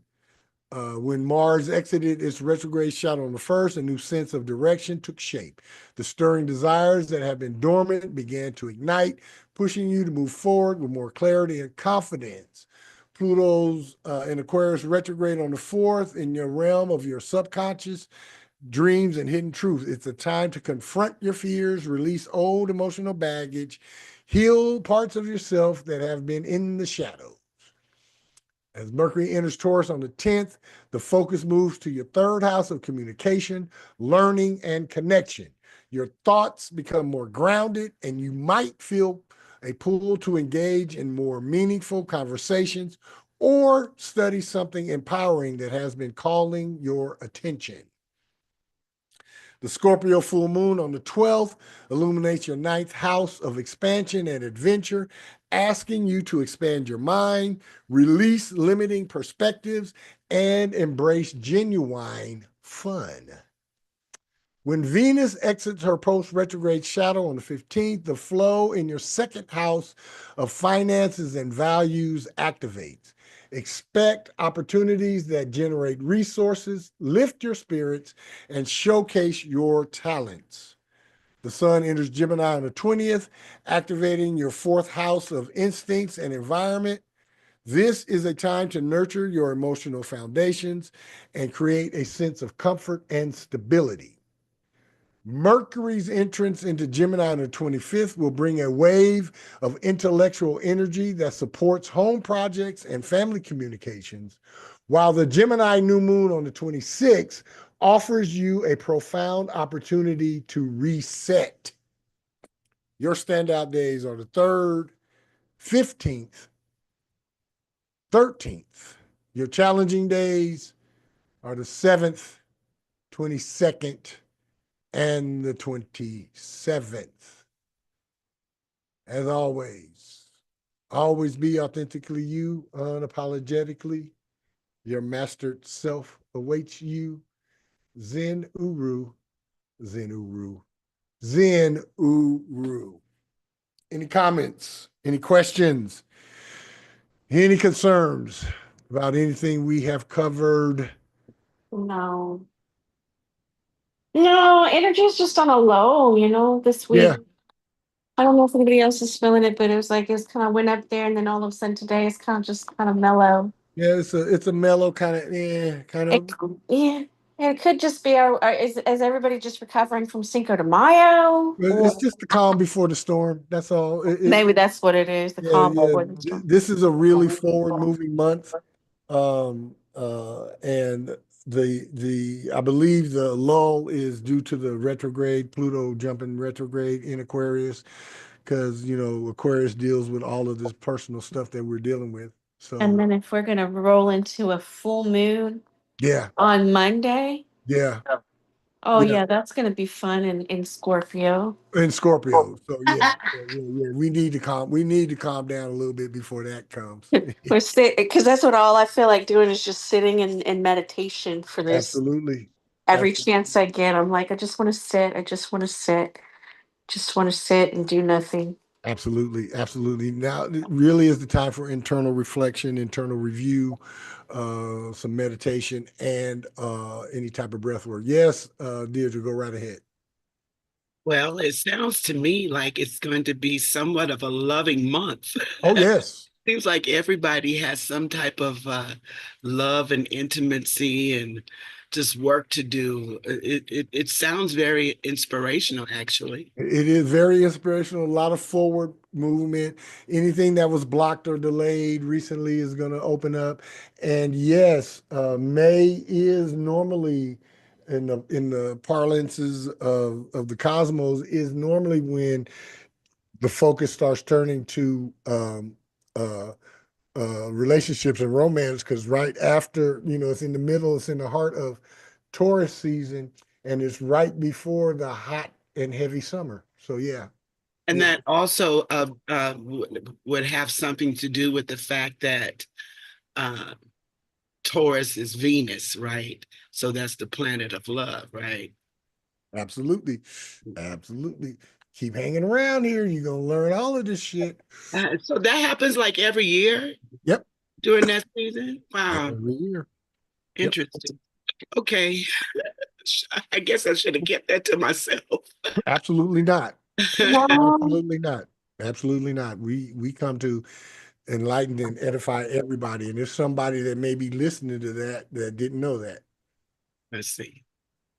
When Mars exited its retrograde shadow on the 1st, a new sense of direction took shape. The stirring desires that have been dormant began to ignite, pushing you to move forward with more clarity and confidence. Pluto's in Aquarius retrograde on the 4th in your realm of your subconscious, dreams, and hidden truths. It's a time to confront your fears, release old emotional baggage, heal parts of yourself that have been in the shadows. As Mercury enters Taurus on the 10th, the focus moves to your 3rd house of communication, learning, and connection. Your thoughts become more grounded, and you might feel a pull to engage in more meaningful conversations or study something empowering that has been calling your attention. The Scorpio full moon on the 12th illuminates your ninth house of expansion and adventure, asking you to expand your mind, release limiting perspectives, and embrace genuine fun. When Venus exits her post-retrograde shadow on the 15th, the flow in your second house of finances and values activates. Expect opportunities that generate resources, lift your spirits, and showcase your talents. The sun enters Gemini on the 20th, activating your fourth house of instincts and environment. This is a time to nurture your emotional foundations and create a sense of comfort and stability. Mercury's entrance into Gemini on the 25th will bring a wave of intellectual energy that supports home projects and family communications, while the Gemini new moon on the 26th offers you a profound opportunity to reset. Your standout days are the 3rd, 15th, 13th. Your challenging days are the 7th, 22nd, and the 27th. As always be authentically you, unapologetically. Your mastered self awaits you. Zen Uru, Zen Uru, Zen Uru. Any comments? Any questions? Any concerns about anything we have covered? No. No, energy's just on a low, this week. Yeah. I don't know if anybody else is feeling it, but it was like it's kind of went up there, and then all of a sudden today it's kind of just kind of mellow. Yeah, it's a mellow kind of Yeah, and it could just be is everybody just recovering from Cinco de Mayo? It's just the calm before the storm. That's all. Maybe that's what it is. The calm before the storm. This is a really forward-moving month, and I believe the lull is due to the retrograde, Pluto jumping retrograde in Aquarius, because Aquarius deals with all of this personal stuff that we're dealing with. So, and then if we're gonna roll into a full moon, yeah, on Monday. Yeah. Oh yeah, that's gonna be fun in Scorpio. In Scorpio. So yeah. We need to calm down a little bit before that comes. Because that's what all I feel like doing is just sitting in meditation for this. Absolutely. Every chance I get, I'm like, I just want to sit. I just want to sit. Just want to sit and do nothing. Absolutely. Now it really is the time for internal reflection, internal review, some meditation, and any type of breath work. Yes, Deirdre, go right ahead. Well, it sounds to me like it's going to be somewhat of a loving month. Oh, yes. Seems like everybody has some type of love and intimacy and just work to do. It sounds very inspirational, actually. It is very inspirational, a lot of forward movement. Anything that was blocked or delayed recently is going to open up. And yes, May is normally in the parlances of the cosmos is normally when the focus starts turning to relationships and romance, because right after, it's in the middle, it's in the heart of Taurus season, and it's right before the hot and heavy summer. So yeah. And that also would have something to do with the fact that Taurus is Venus, right? So that's the planet of love, right? Absolutely. Keep hanging around here. You're going to learn all of this shit. So that happens like every year? Yep. During that season? Wow. Every year. Interesting. Yep. Okay. I guess I should have kept that to myself. Absolutely not. Absolutely not. Absolutely not. We come to enlighten and edify everybody. And there's somebody that may be listening to that didn't know that. Let's see.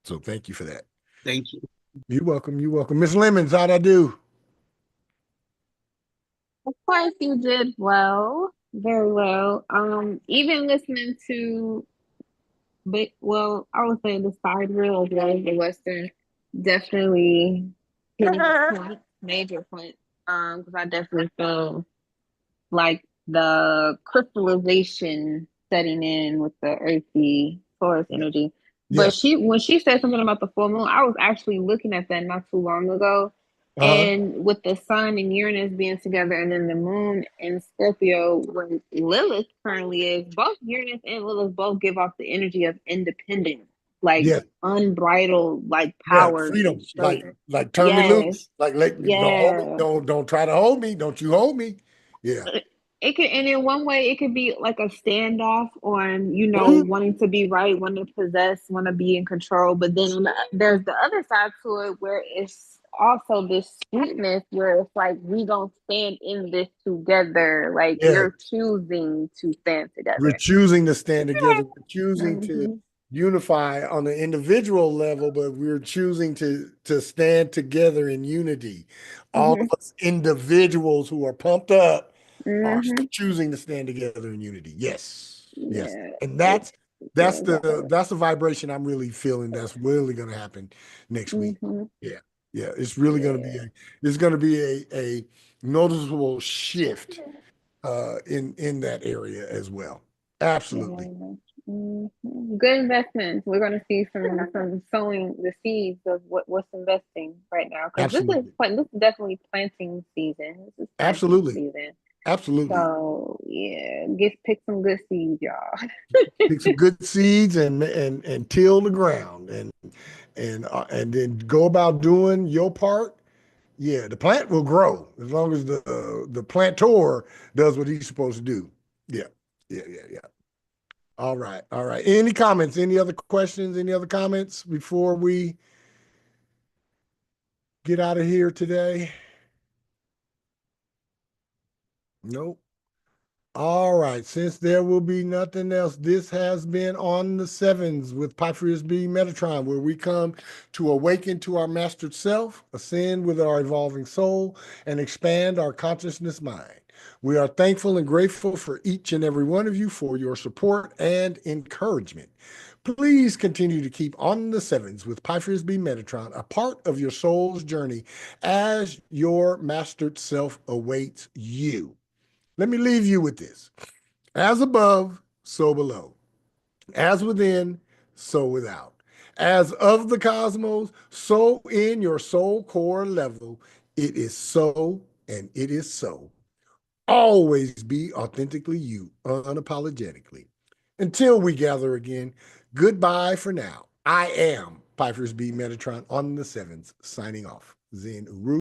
So thank you for that. Thank you. You're welcome. Miss Lemons, how'd I do? Of course you did well, very well. Even listening to, I would say the sidereal as well as the Western, definitely hitting a point, major point. Because I definitely feel like the crystallization setting in with the earthy Taurus energy. But Yes. when she said something about the full moon, I was actually looking at that not too long ago. Uh-huh. And with the sun and Uranus being together, and then the moon and Scorpio, where Lilith currently is, both Uranus and Lilith both give off the energy of independence, like Yes. unbridled, like Yeah. power and Freedom. strength. Like turn me Yes, loose. Like let me don't hold me. yeah. Don't try to hold me. Don't you hold me. Yeah. It could, and in one way, it could be like a standoff on, Mhm. wanting to be right, wanting to possess, want to be in control. But then there's the other side to it where it's also this sweetness where it's like we gonna stand in this together. Like Yeah. we're choosing to stand We're together. choosing to stand together. We're choosing to Mhm. unify on the individual level, but we're choosing to stand together in unity. All Mhm. of us individuals who are pumped up are Mhm. choosing to stand together in unity. Yes. Yes. Yeah. And It's that's good. the vibration I'm really feeling that's really going to happen next week. Mhm. Yeah. Yeah. It's really going to be Yeah. there's going to be a noticeable shift in that area as well. Absolutely. Yeah. Good investments. We're going to see some sowing the seeds of what's investing right now, because Absolutely. this is definitely planting season. This is planting Absolutely. season. Absolutely. So yeah, pick some good seeds, y'all. Pick some good seeds and till the ground and then go about doing your part. Yeah, the plant will grow as long as the plantor does what he's supposed to do. Yeah. Yeah, yeah, yeah. All right. All right. Any comments? Any other questions? Any other comments before we get out of here today? Nope. All right. Since there will be nothing else, this has been On the Sevens with Pythias B. Metatron, where we come to awaken to our mastered self, ascend with our evolving soul, and expand our consciousness mind. We are thankful and grateful for each and every one of you for your support and encouragement. Please continue to keep On the Sevens with Pythias B. Metatron a part of your soul's journey as your mastered self awaits you. Let me leave you with this. As above, so below. As within, so without. As of the cosmos, so in your soul core level, it is so and it is so. Always be authentically you, unapologetically. Until we gather again, goodbye for now. I am Pythias B. Metatron on the Sevens, signing off. Zen Uru.